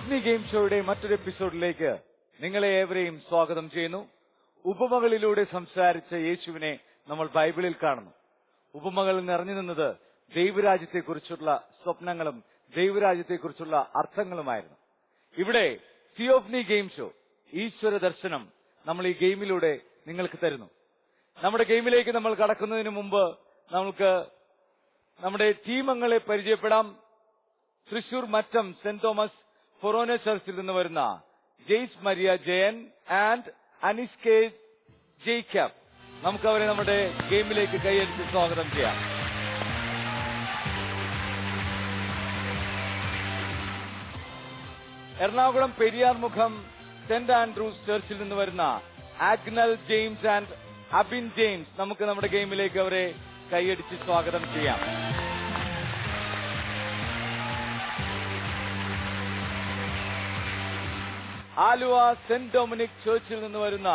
തിയോഫ്നി game ഷോയുടെ മറ്റൊരു എപ്പിസോഡിലേക്ക് നിങ്ങളെ ഏവരെയും സ്വാഗതം ചെയ്യുന്നു. ഉപമകളിലൂടെ സംസാരിച്ച യേശുവിനെ നമ്മൾ ബൈബിളിൽ കാണുന്നു. ഉപമകളിൽ നിറഞ്ഞു നിന്നത് ദൈവരാജ്യത്തെക്കുറിച്ചുള്ള സ്വപ്നങ്ങളും ദൈവരാജ്യത്തെക്കുറിച്ചുള്ള അർത്ഥങ്ങളുമായിരുന്നു. ഇവിടെ തിയോഫ്നി ഗെയിം ഷോ, ഈശ്വര ദർശനം നമ്മൾ ഈ ഗെയിമിലൂടെ നിങ്ങൾക്ക് തരുന്നു. നമ്മുടെ ഗെയിമിലേക്ക് നമ്മൾ കടക്കുന്നതിന് മുമ്പ് നമുക്ക് നമ്മുടെ ടീമംഗങ്ങളെ പരിചയപ്പെടാം. Thrissur Mattam saint Thomas forane ചർച്ചിൽ നിന്ന് വരുന്ന ജെയ്സ് മരിയ ജയൻ ആൻഡ് അനിസ് കെ ജേക്കബ്. നമുക്ക് അവരെ നമ്മുടെ ഗെയിമിലേക്ക് കൈയടിച്ച് സ്വാഗതം ചെയ്യാം. എറണാകുളം പെരിയാർമുഖം സെന്റ് ആൻഡ്രൂസ് ചർച്ചിൽ നിന്ന് വരുന്ന ആഗ്നൽ ജെയിംസ് ആൻഡ് അബിൻ ജെയിംസ്. നമുക്ക് നമ്മുടെ ഗെയിമിലേക്ക് അവരെ കൈയടിച്ച് സ്വാഗതം ചെയ്യാം. ആലുവ സെന്റ് ഡൊമിനിക് ചർച്ചിൽ നിന്ന് വരുന്ന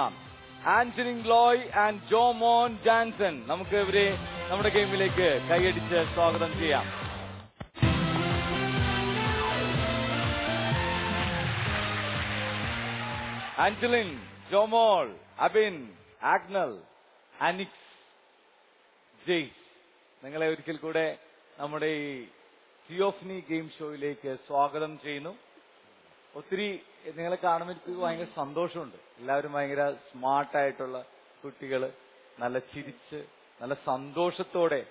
ആന്റണിൻ ലോയ് ആൻഡ് ജോമോൻ ജാൻസൺ. നമുക്ക് ഇവരെ നമ്മുടെ ഗെയിമിലേക്ക് കൈയടിച്ച് സ്വാഗതം ചെയ്യാം. ആഞ്ചലിൻ, ജോമോൾ, അബിൻ, ആഗ്നൽ, അനിക്സ്, ജെയ്സ്, നിങ്ങളെ ഒരിക്കൽ കൂടെ നമ്മുടെ ഈ തിയോഫ്നി ഗെയിം ഷോയിലേക്ക് സ്വാഗതം ചെയ്യുന്നു. ഒത്തിരി നിങ്ങളെ കാണുമ്പോൾ എനിക്ക് ഭയങ്കര സന്തോഷമുണ്ട്. എല്ലാവരും ഭയങ്കര സ്മാർട്ടായിട്ടുള്ള കുട്ടികള്, നല്ല ചിരിച്ച് നല്ല സന്തോഷത്തോടെ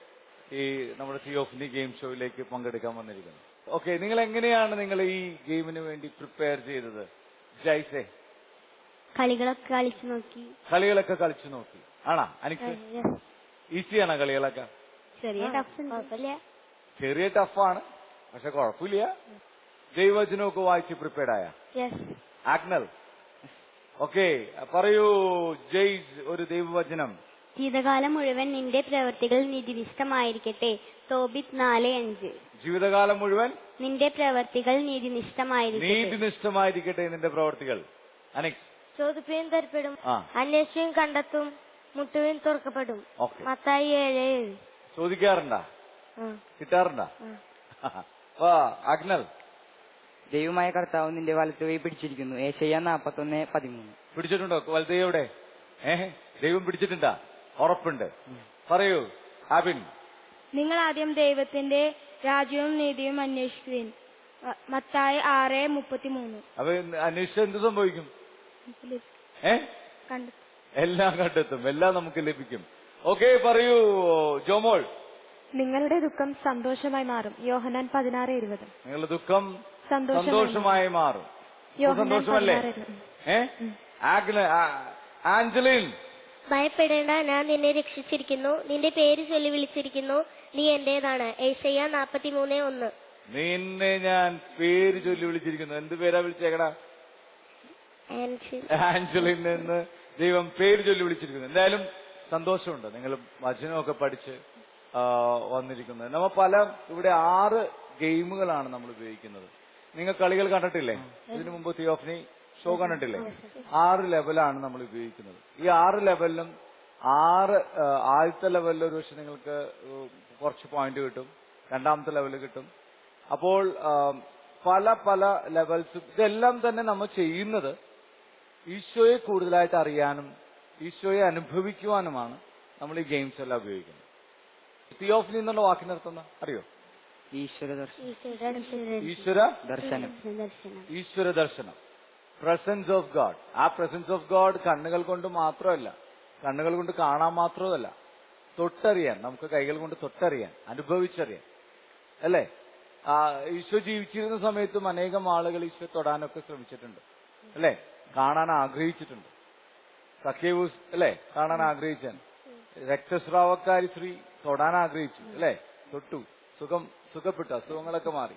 ഈ നമ്മുടെ തിയോഫ്നി ഗെയിം ഷോയിലേക്ക് പങ്കെടുക്കാൻ വന്നിരിക്കുന്നു. ഓക്കെ, നിങ്ങൾ എങ്ങനെയാണ് നിങ്ങൾ ഈ ഗെയിമിന് വേണ്ടി പ്രിപ്പയർ ചെയ്തത്? ജയ്സേ, കളികളൊക്കെ കളിച്ചു നോക്കി. ആണോ? എനിക്ക് ഈസിയാണോ കളികളൊക്കെ? ചെറിയ ടഫാണ്, പക്ഷെ കുഴപ്പമില്ല. ദൈവവചനമൊക്കെ വായിച്ച് പ്രിപ്പയർഡ് ആയ? ആഗ്നൽ, ഓക്കെ, പറയൂ ജെയ്സ് ഒരു ദൈവവചനം. ജീവിതകാലം മുഴുവൻ നിന്റെ പ്രവർത്തികൾ നീതിനിഷ്ഠമായിരിക്കട്ടെ. തോബിത്ത് 4:5. ജീവിതകാലം മുഴുവൻ നിന്റെ പ്രവർത്തികൾ നീതിനിഷ്ഠമായിരിക്കട്ടെ. നിന്റെ പ്രവർത്തികൾ. അനിക്സ്, ചോദിപ്പീൻ തരപ്പെടും, അന്വേഷിയും കണ്ടെത്തും, മുട്ടുവിൻ തുറക്കപ്പെടും. മത്തായി 7:7. ചോദിക്കാറുണ്ടാ? കിട്ടാറുണ്ടാ? അഗ്നൽ, ദൈവമായ കർത്താവ് നിന്റെ വലത്ത് കൈ പിടിച്ചിരിക്കുന്നു. ഏശയ്യ 41:13. പിടിച്ചിട്ടുണ്ടോ? വലത്ത് കൈ എവിടെ? ദൈവം പിടിച്ചിട്ടുണ്ടാ? ഉറപ്പുണ്ട്. പറയൂ അബിൻ. നിങ്ങൾ ആദ്യം ദൈവത്തിന്റെ രാജ്യവും നീതിയും അന്വേഷിക്കുവിൻ. മത്തായി 6:33. അപ്പൊ അന്വേഷിച്ചാൽ എന്ത് സംഭവിക്കും? എല്ലാം കണ്ടെത്തും, എല്ലാം നമുക്ക് ലഭിക്കും. ഓക്കെ, പറയൂ ജോമോൾ. നിങ്ങളുടെ ദുഃഖം സന്തോഷമായി മാറും. യോഹന്നാൻ 16:20. നിങ്ങളുടെ ദുഃഖം സന്തോഷമായി മാറും. സന്തോഷമല്ലേ? ആഞ്ചലിൻ, ഭയപ്പെടേണ്ട, ഞാൻ നിന്നെ രക്ഷിച്ചിരിക്കുന്നു, നിന്റെ പേര് ചൊല്ലി വിളിച്ചിരിക്കുന്നു, നീ എന്റേതാണ്. ഏശയ്യ 43:1. നിന്നെ ഞാൻ പേര് ചൊല്ലി വിളിച്ചിരിക്കുന്നു. എന്ത് പേരാ വിളിച്ചേക്കടാ? ആഞ്ചലിൻ എന്ന് ദൈവം പേര് ചൊല്ലി വിളിച്ചിരിക്കുന്നു. എന്തായാലും സന്തോഷമുണ്ട്, നിങ്ങൾ വചനമൊക്കെ പഠിച്ച് വന്നിരിക്കുന്നത്. നമ്മ ഇവിടെ 6 ഗെയിമുകളാണ് നമ്മൾ ഉപയോഗിക്കുന്നത്. നിങ്ങൾ കളികൾ കണ്ടിട്ടില്ലേ? ഇതിനു മുമ്പ് തിയോഫ്നി ഷോ കണ്ടിട്ടില്ലേ? 6 ലെവലാണ് നമ്മൾ ഉപയോഗിക്കുന്നത്. ഈ 6 ലെവലിലും ആദ്യത്തെ ലെവലിൽ ഒരു പക്ഷെ നിങ്ങൾക്ക് കുറച്ച് പോയിന്റ് കിട്ടും, രണ്ടാമത്തെ ലെവൽ കിട്ടും. അപ്പോൾ പല ലെവൽസും ഇതെല്ലാം തന്നെ നമ്മൾ ചെയ്യുന്നത് ഈശോയെ കൂടുതലായിട്ട് അറിയാനും ഈശോയെ അനുഭവിക്കുവാനുമാണ് നമ്മൾ ഈ ഗെയിംസ് എല്ലാം ഉപയോഗിക്കുന്നത്. തിയോഫ്നി എന്നുള്ള വാക്കിനർത്ഥം അറിയോ? ഈശ്വര ദർശനം, പ്രസൻസ് ഓഫ് ഗാഡ്. ആ പ്രസൻസ് ഓഫ് ഗാഡ് കണ്ണുകൾ കൊണ്ട് മാത്രമല്ല, കണ്ണുകൾ കൊണ്ട് കാണാൻ മാത്രമല്ല, തൊട്ടറിയാൻ, നമുക്ക് കൈകൾ കൊണ്ട് തൊട്ടറിയാൻ, അനുഭവിച്ചറിയാൻ, അല്ലേ? ഈശോ ജീവിച്ചിരുന്ന സമയത്തും അനേകം ആളുകൾ ഈശോ തൊടാനൊക്കെ ശ്രമിച്ചിട്ടുണ്ട്, അല്ലേ? കാണാൻ ആഗ്രഹിച്ചിട്ടുണ്ട്. സഖ്യേവൂസ്, അല്ലേ? കാണാൻ ആഗ്രഹിച്ചാൻ. രക്തസ്രാവക്കാരി സ്ത്രീ തൊടാൻ ആഗ്രഹിച്ചു, അല്ലേ? തൊട്ടു, സുഖപ്പെട്ടു, അസുഖങ്ങളൊക്കെ മാറി.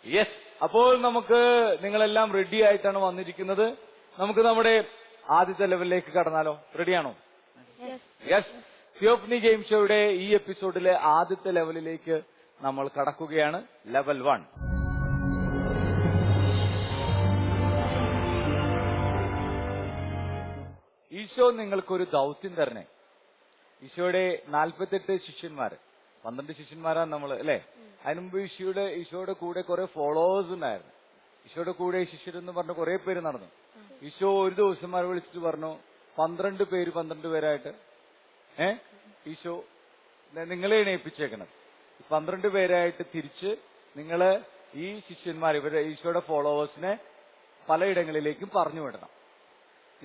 യെസ്, അപ്പോൾ നമുക്ക് നിങ്ങളെല്ലാം റെഡി ആയിട്ടാണ് വന്നിരിക്കുന്നത്. നമുക്ക് നമ്മുടെ ആദ്യത്തെ ലെവലിലേക്ക് കടന്നാലോ? റെഡിയാണോ? യെസ്. തിയോഫ്നി ഗെയിം ഷോയുടെ ഈ എപ്പിസോഡിലെ ആദ്യത്തെ ലെവലിലേക്ക് നമ്മൾ കടക്കുകയാണ്. ലെവൽ 1. ഈശോ നിങ്ങൾക്കൊരു ദൗത്യം തരണേ. ഈശോയുടെ 48 ശിഷ്യന്മാര്, 12 ശിഷ്യന്മാരാണ് നമ്മൾ, അല്ലെ? അതിനുമുമ്പ് ഈശോയുടെ കൂടെ കുറെ ഫോളോവേഴ്സ് ഉണ്ടായിരുന്നു. ഈശോയുടെ കൂടെ ശിഷ്യരെന്ന് പറഞ്ഞ കുറെ പേര് നടന്നു. ഈശോ ഒരു ദിവസന്മാരെ വിളിച്ചിട്ട് പറഞ്ഞു 12 പേര് 12 പേരായിട്ട് ഈശോ നിങ്ങളെ എണീപ്പിച്ചേക്കണം. 12 പേരായിട്ട് തിരിച്ച് നിങ്ങള് ഈ ശിഷ്യന്മാർ ഇവരെ ഈശോയുടെ ഫോളോവേഴ്സിനെ പലയിടങ്ങളിലേക്കും പറഞ്ഞു വിടണം.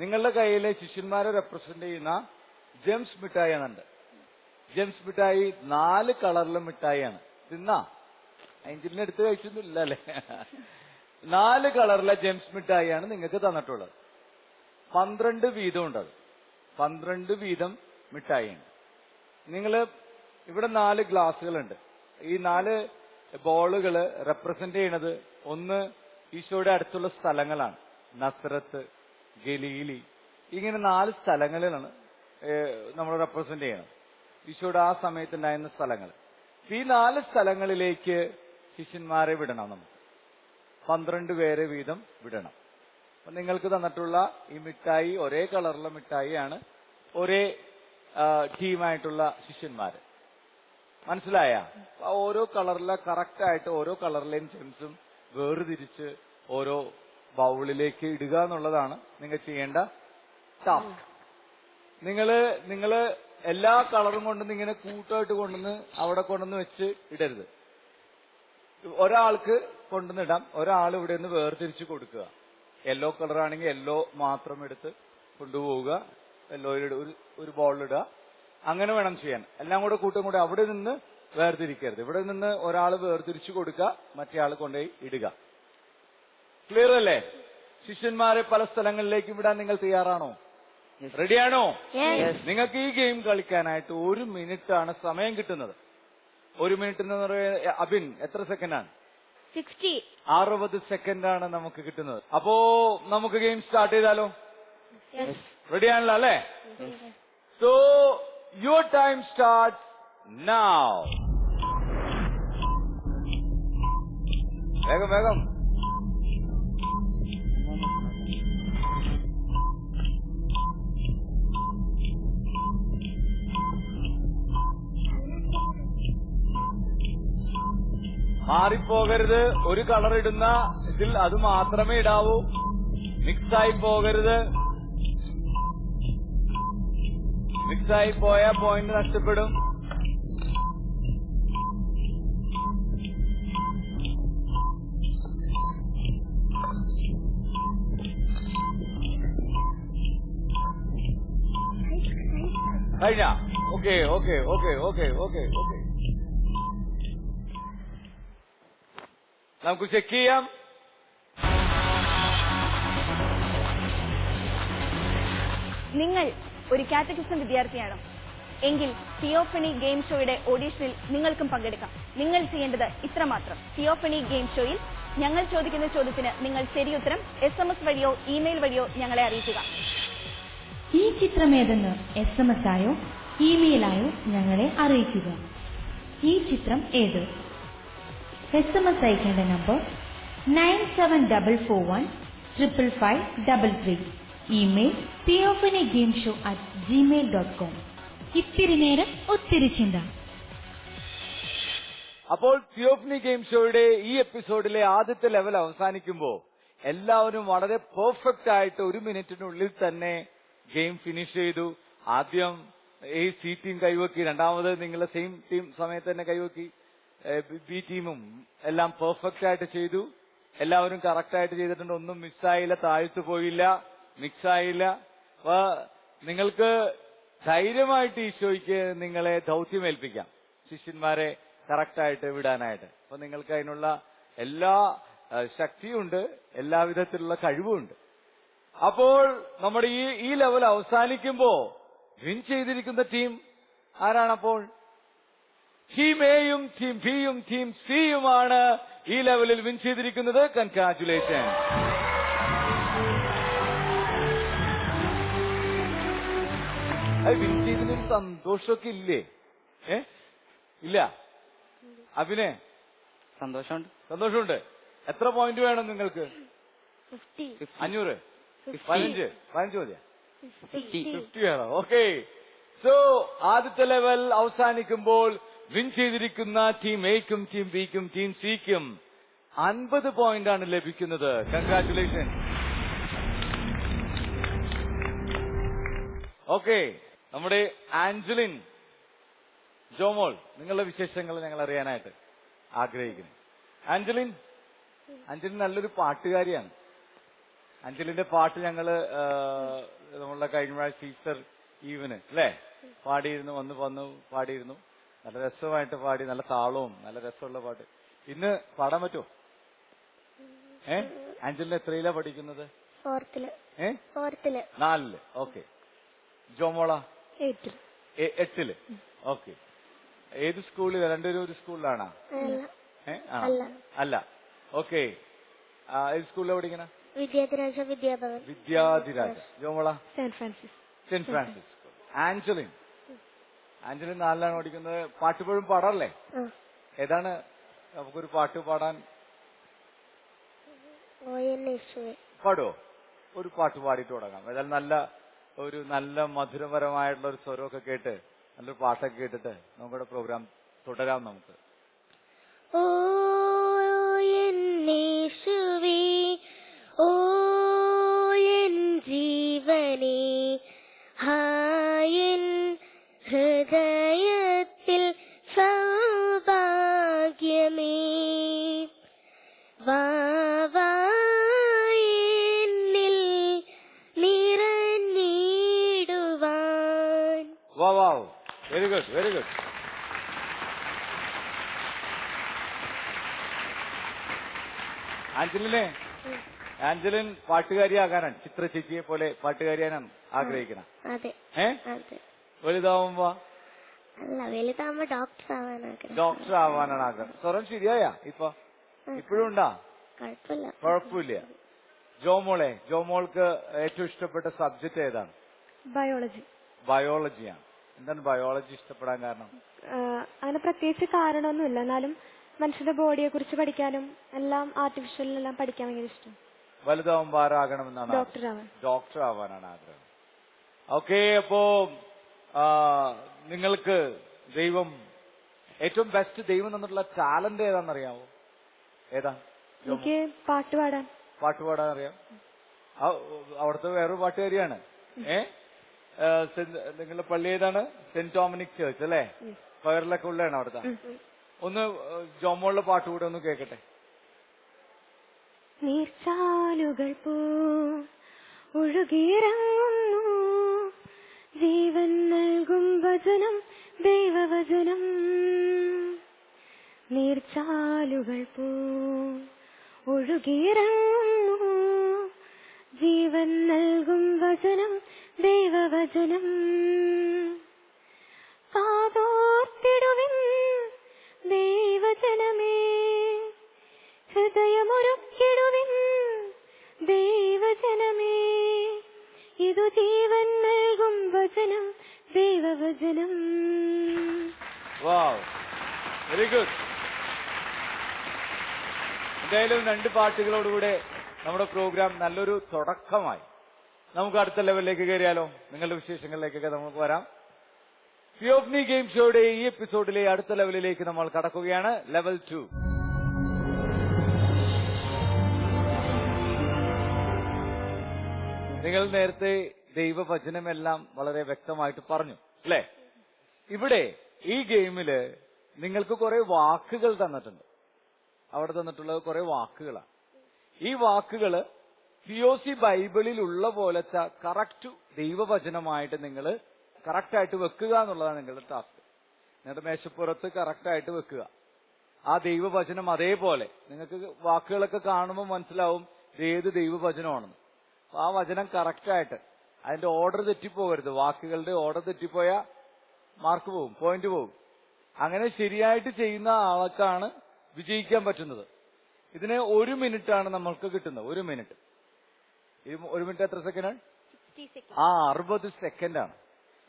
നിങ്ങളുടെ കയ്യിലെ ശിഷ്യന്മാരെ റെപ്രസെന്റ് ചെയ്യുന്ന ജെംസ് മിഠായി എന്നുണ്ട്. ജെംസ് മിഠായി 4 കളറിലെ മിഠായിയാണ്. തിന്നാ അതിന്റെ എടുത്ത് കഴിച്ചൊന്നും ഇല്ല അല്ലേ? 4 കളറിലെ ജെംസ് മിഠായിയാണ് നിങ്ങൾക്ക് തന്നിട്ടുള്ളത്. 12 വീതം ഉണ്ട്. അത് 12 വീതം മിഠായിയുണ്ട്. നിങ്ങള് ഇവിടെ 4 ഗ്ലാസുകളുണ്ട്. ഈ 4 ബോളുകള് റെപ്രസെന്റ് ചെയ്യണത് ഒന്ന് ഈശോയുടെ അടുത്തുള്ള സ്ഥലങ്ങളാണ്. നസ്രത്ത്, ഗലീലി, ഇങ്ങനെ 4 സ്ഥലങ്ങളിലാണ് നമ്മൾ റെപ്രസെന്റ് ചെയ്യണം. ഈശോയുടെ ആ സമയത്തുണ്ടായിരുന്ന സ്ഥലങ്ങൾ. ഈ 4 സ്ഥലങ്ങളിലേക്ക് ശിഷ്യന്മാരെ വിടണം. നമുക്ക് 12 പേരെ വീതം വിടണം. അപ്പൊ നിങ്ങൾക്ക് തന്നിട്ടുള്ള ഈ മിഠായി ഒരേ കളറിലെ മിഠായിയാണ്. ഒരേ ടീമായിട്ടുള്ള ശിഷ്യന്മാര്. മനസ്സിലായ? ഓരോ കളറിലെ കറക്റ്റ് ആയിട്ട് ഓരോ കളറിലെയും ജെംസും വേർതിരിച്ച് ഓരോ ബൗളിലേക്ക് ഇടുക എന്നുള്ളതാണ് നിങ്ങൾ ചെയ്യേണ്ട ടാസ്ക്. നിങ്ങള് എല്ലാ കളറും കൊണ്ടുവന്ന് ഇങ്ങനെ കൂട്ടമായിട്ട് കൊണ്ടുവന്ന് അവിടെ കൊണ്ടുവന്ന് വെച്ച് ഇടരുത്. ഒരാൾക്ക് കൊണ്ടുവന്നിടാം, ഒരാൾ ഇവിടെ നിന്ന് വേർതിരിച്ച് കൊടുക്കുക. യെല്ലോ കളറാണെങ്കിൽ യെല്ലോ മാത്രം എടുത്ത് കൊണ്ടുപോവുക, യെല്ലോയിൽ ഒരു ബോളിലിടുക. അങ്ങനെ വേണം ചെയ്യാൻ. എല്ലാം കൂടെ കൂട്ടും കൂടെ അവിടെ നിന്ന് വേർതിരിക്കരുത്. ഇവിടെ നിന്ന് ഒരാൾ വേർതിരിച്ചു കൊടുക്കുക, മറ്റേ ആൾ കൊണ്ടുപോയി ഇടുക. ക്ലിയർ അല്ലേ? ശിഷ്യന്മാരെ പല സ്ഥലങ്ങളിലേക്കും വിടാൻ നിങ്ങൾ തയ്യാറാണോ? റെഡിയാണോ? നിങ്ങൾക്ക് ഈ ഗെയിം കളിക്കാനായിട്ട് 1 മിനിറ്റാണ് സമയം കിട്ടുന്നത്. 1 മിനിറ്റ് എന്ന് പറയുന്നത് അബിൻ എത്ര സെക്കൻഡാണ്? 60 സെക്കൻഡാണ് നമുക്ക് കിട്ടുന്നത്. അപ്പോ നമുക്ക് ഗെയിം സ്റ്റാർട്ട് ചെയ്താലോ? റെഡിയാണല്ലോ അല്ലേ? So your time starts now. വേഗം വേഗം. മാറിപ്പോകരുത്. ഒരു കളർ ഇടുന്ന ഇതിൽ അത് മാത്രമേ ഇടാവൂ. മിക്സായി പോകരുത്. മിക്സായി പോയാൽ പോയിന്റ് നഷ്ടപ്പെടും. കഴിഞ്ഞ? Okay okay okay okay okay okay. നമുക്ക് ചെക്ക് ചെയ്യാം. നിങ്ങൾ ഒരു കാറ്റഗിസം വിദ്യാർത്ഥിയാണോ? എങ്കിൽ തിയോഫണി ഗെയിം ഷോയുടെ ഓഡീഷനിൽ നിങ്ങൾക്കും പങ്കെടുക്കാം. നിങ്ങൾ ചെയ്യേണ്ടത് ഇത്രമാത്രം. തിയോഫണി ഗെയിം ഷോയിൽ ഞങ്ങൾ ചോദിക്കുന്ന ചോദ്യത്തിന് നിങ്ങൾ ശരിയുത്തരം SMS വഴിയോ ഇമെയിൽ വഴിയോ ഞങ്ങളെ അറിയിക്കുക. ഈ ചിത്രമേതെന്ന് SMS ആയോ ഇമെയിലായോ ഞങ്ങളെ അറിയിക്കുക. ഈ ചിത്രം ഏത്? SMS അയക്കേണ്ട നമ്പർ 9744155533. Email theophanygameshow@gmail.com. ഇത്തിരി നേരം ഒത്തിരി ചിന്ത. അപ്പോൾ തിയോഫനി ഗെയിം ഷോയുടെ ഈ എപ്പിസോഡിലെ ആദ്യത്തെ ലെവൽ അവസാനിക്കുമ്പോൾ എല്ലാവരും വളരെ പെർഫെക്റ്റ് ആയിട്ട് 1 മിനിറ്റിനുള്ളിൽ തന്നെ ഗെയിം ഫിനിഷ് ചെയ്തു. ആദ്യം ഈ സി ടീം കൈവക്കി, രണ്ടാമത് നിങ്ങളുടെ സെയിം ടീം സമയത്ത് തന്നെ കൈവക്കി, ബി ടീമും എല്ലാം പെർഫെക്റ്റ് ആയിട്ട് ചെയ്തു. എല്ലാവരും കറക്റ്റ് ആയിട്ട് ചെയ്തിട്ടുണ്ട്. ഒന്നും മിസ്സായില്ല, താഴ്ത്തു പോയില്ല, മിക്സായില്ല. അപ്പൊ നിങ്ങൾക്ക് ധൈര്യമായിട്ട് ഈശോയ്ക്ക് നിങ്ങളെ ദൗത്യമേൽപ്പിക്കാം, ശിഷ്യന്മാരെ കറക്റ്റായിട്ട് വിടാനായിട്ട്. അപ്പൊ നിങ്ങൾക്ക് അതിനുള്ള എല്ലാ ശക്തിയുണ്ട്, എല്ലാവിധത്തിലുള്ള കഴിവുമുണ്ട്. അപ്പോൾ നമ്മുടെ ഈ ലെവൽ അവസാനിക്കുമ്പോ വിൻ ചെയ്തിരിക്കുന്ന ടീം ആരാണപ്പോൾ? ടീം എയും ടീം ബിയും ടീം സിയുമാണ് ഈ ലെവലിൽ വിൻ ചെയ്തിരിക്കുന്നത്. കൺഗ്രാറ്റുലേഷൻ. വിൻ ചെയ്തതിനൊരു സന്തോഷമൊക്കെ ഇല്ലേ? ഇല്ല അഭിനെ? സന്തോഷമുണ്ട്. സന്തോഷമുണ്ട്. എത്ര പോയിന്റ് വേണം നിങ്ങൾക്ക്? 500? 15 മതിയാ? 50 വേണം. ഓക്കെ. സോ ആദ്യത്തെ ലെവൽ അവസാനിക്കുമ്പോൾ വിൻ ചെയ്തിരിക്കുന്ന ടീം എയ്ക്കും ടീം ബിക്കും ടീം സിക്കും 50 പോയിന്റ് ആണ് ലഭിക്കുന്നത്. കൺഗ്രാറ്റുലേഷൻ. ഓക്കെ, നമ്മുടെ ആഞ്ചലിൻ, ജോമോൾ, നിങ്ങളുടെ വിശേഷങ്ങൾ ഞങ്ങൾ അറിയാനായിട്ട് ആഗ്രഹിക്കുന്നു. ആഞ്ചലിൻ നല്ലൊരു പാട്ടുകാരിയാണ്. അഞ്ജലിന്റെ പാട്ട് ഞങ്ങള് നമ്മളുടെ കഴിഞ്ഞ പ്രാവശ്യം ഈസ്റ്റർ ഈവന് അല്ലേ പാടിയിരുന്നു, വന്നു പാടിയിരുന്നു. നല്ല രസമായിട്ട് പാടി, നല്ല താളവും നല്ല രസമുള്ള പാട്ട്. ഇന്ന് പാടാൻ പറ്റുമോ? അഞ്ജലിന് എത്രയിലാ പഠിക്കുന്നത്? 4ല്. ഓക്കെ. ജോമോള 8ല്. ഓക്കെ. ഏത് സ്കൂളിൽ? രണ്ടുപേരും ഒരു സ്കൂളിലാണോ? അല്ല. ഓക്കെ. ഏത് സ്കൂളിലാണ് പഠിക്കണ? വിദ്യാധിരാജ. ജോമോള? Saint Francis. ആഞ്ചലിൻ 4ലാണ് പഠിക്കുന്നത്. പാട്ടുപോഴും പാടാറില്ലേ? ഏതാണ് നമുക്കൊരു പാട്ട് പാടാൻ? പാടുവോ? ഒരു പാട്ട് പാടിയിട്ട് തുടങ്ങാം. ഏതായാലും നല്ല മധുരപരമായിട്ടുള്ള ഒരു സ്വരമൊക്കെ കേട്ട് നല്ലൊരു പാട്ടൊക്കെ കേട്ടിട്ട് നമ്മുടെ പ്രോഗ്രാം തുടരാം നമുക്ക്. ഓ യേശുവേ, ഓ എൻ ജീവനേ, ഹായൻ ഹൃദയത്തിൽ സൗഭാഗ്യമേ, വാവായെന്നിൽ നിറഞ്ഞിടുവാൻ. Wow, very good, very good. Angelin പാട്ടുകാരിയാകാനാണ്, ചിത്ര ചേച്ചിയെ പോലെ പാട്ടുകാരിയാനാണ് ആഗ്രഹിക്കണം. വലുതാവുമ്പോ ഡോക്ടർ ആവാനാണ് ആഗ്രഹം. സ്വരം ശരിയായ ഇപ്പോഴും ഉണ്ടാ? കുഴപ്പമില്ല. ജോമോൾക്ക് ഏറ്റവും ഇഷ്ടപ്പെട്ട സബ്ജക്ട് ഏതാണ്? ബയോളജിയാണ്. എന്താണ് ബയോളജി ഇഷ്ടപ്പെടാൻ കാരണം? അങ്ങനെ പ്രത്യേകിച്ച് കാരണമൊന്നുമില്ല, എന്നാലും മനുഷ്യന്റെ ബോഡിയെ കുറിച്ച് പഠിക്കാനും എല്ലാം ആർട്ടിഫിഷ്യലെല്ലാം പഠിക്കാൻ ഭയങ്കര ഇഷ്ടം. വലുതാവുമ്പോ ആരാകണമെന്നാണ്? ഡോക്ടർ ആവാനാണ് ആഗ്രഹം. ഓക്കെ. അപ്പോ നിങ്ങൾക്ക് ദൈവം ഏറ്റവും ബെസ്റ്റ് ദൈവം തന്നിട്ടുള്ള ടാലന്റ് ഏതാണെന്നറിയാമോ? ഏതാ? എനിക്ക് പാട്ട് പാടാൻ അറിയാം. അവിടുത്തെ വേറൊരു പാട്ടുകാരിയാണ്. നിങ്ങളുടെ പള്ളി ഏതാണ്? സെന്റ് ഡൊമിനിക് ചർച്ച് അല്ലേ? പകറിലൊക്കെ ഉള്ളതാണ് അവിടുത്തെ. ഒന്ന് ജോമോളുടെ പാട്ട് കൂടെ ഒന്ന് കേക്കട്ടെ. നീർച്ചാലുകൾ പോ ഒഴുകിയിറങ്ങുന്നു, ജീവൻ നൽകും വചനം ദൈവവചനം. നീർച്ചാലുകൾ പോ ഒഴുകിയിറങ്ങുന്നു, ജീവൻ നൽകും വചനം ദൈവവചനം. കാതോർത്തിടുവിൻ ദൈവജനമേ, ഹൃദയമൊരുക്കിടുവിൻ ദൈവജനമേ, ഇതു ജീവൻ നൽകും വചനം ദൈവവചനം. Very good. എന്തായാലും 2 പാട്ടുകളോടുകൂടെ നമ്മുടെ പ്രോഗ്രാം നല്ലൊരു തുടക്കമായി. നമുക്ക് അടുത്ത ലെവലിലേക്ക് കയറിയാലോ? നിങ്ങളുടെ വിശേഷങ്ങളിലേക്കൊക്കെ നമുക്ക് വരാം. തിയോഫനി ഗെയിം ഷോയുടെ ഈ എപ്പിസോഡിലെ അടുത്ത ലെവലിലേക്ക് നമ്മൾ കടക്കുകയാണ്. ലെവൽ 2. നിങ്ങൾ നേരത്തെ ദൈവവചനമെല്ലാം വളരെ വ്യക്തമായിട്ട് പറഞ്ഞു അല്ലേ? ഇവിടെ ഈ ഗെയിമില് നിങ്ങൾക്ക് കുറെ വാക്കുകൾ തന്നിട്ടുണ്ട്. അവിടെ തന്നിട്ടുള്ളത് കുറെ വാക്കുകളാണ്. ഈ വാക്കുകള് POC ബൈബിളിൽ ഉള്ള പോലത്തെ കറക്റ്റ് ദൈവവചനമായിട്ട് നിങ്ങൾ കറക്റ്റായിട്ട് വെക്കുക എന്നുള്ളതാണ് നിങ്ങളുടെ ടാസ്ക്. നിങ്ങളുടെ മേശപ്പുറത്ത് കറക്റ്റായിട്ട് വെക്കുക ആ ദൈവവചനം. അതേപോലെ നിങ്ങൾക്ക് വാക്കുകളൊക്കെ കാണുമ്പോൾ മനസ്സിലാവും ഏത് ദൈവവചനമാണെന്ന്. ആ വചനം കറക്റ്റായിട്ട് അതിന്റെ ഓർഡർ തെറ്റിപ്പോകരുത്. വാക്കുകളുടെ ഓർഡർ തെറ്റിപ്പോയാൽ മാർക്ക് പോകും, പോയിന്റ് പോകും. അങ്ങനെ ശരിയായിട്ട് ചെയ്യുന്ന ആൾക്കാണ് വിജയിക്കാൻ പറ്റുന്നത്. ഇതിന് 1 മിനിറ്റാണ് നമ്മൾക്ക് കിട്ടുന്നത്. 1 മിനിറ്റ്. 1 മിനിറ്റ് എത്ര സെക്കൻഡാണ്? 60 സെക്കൻഡാണ്.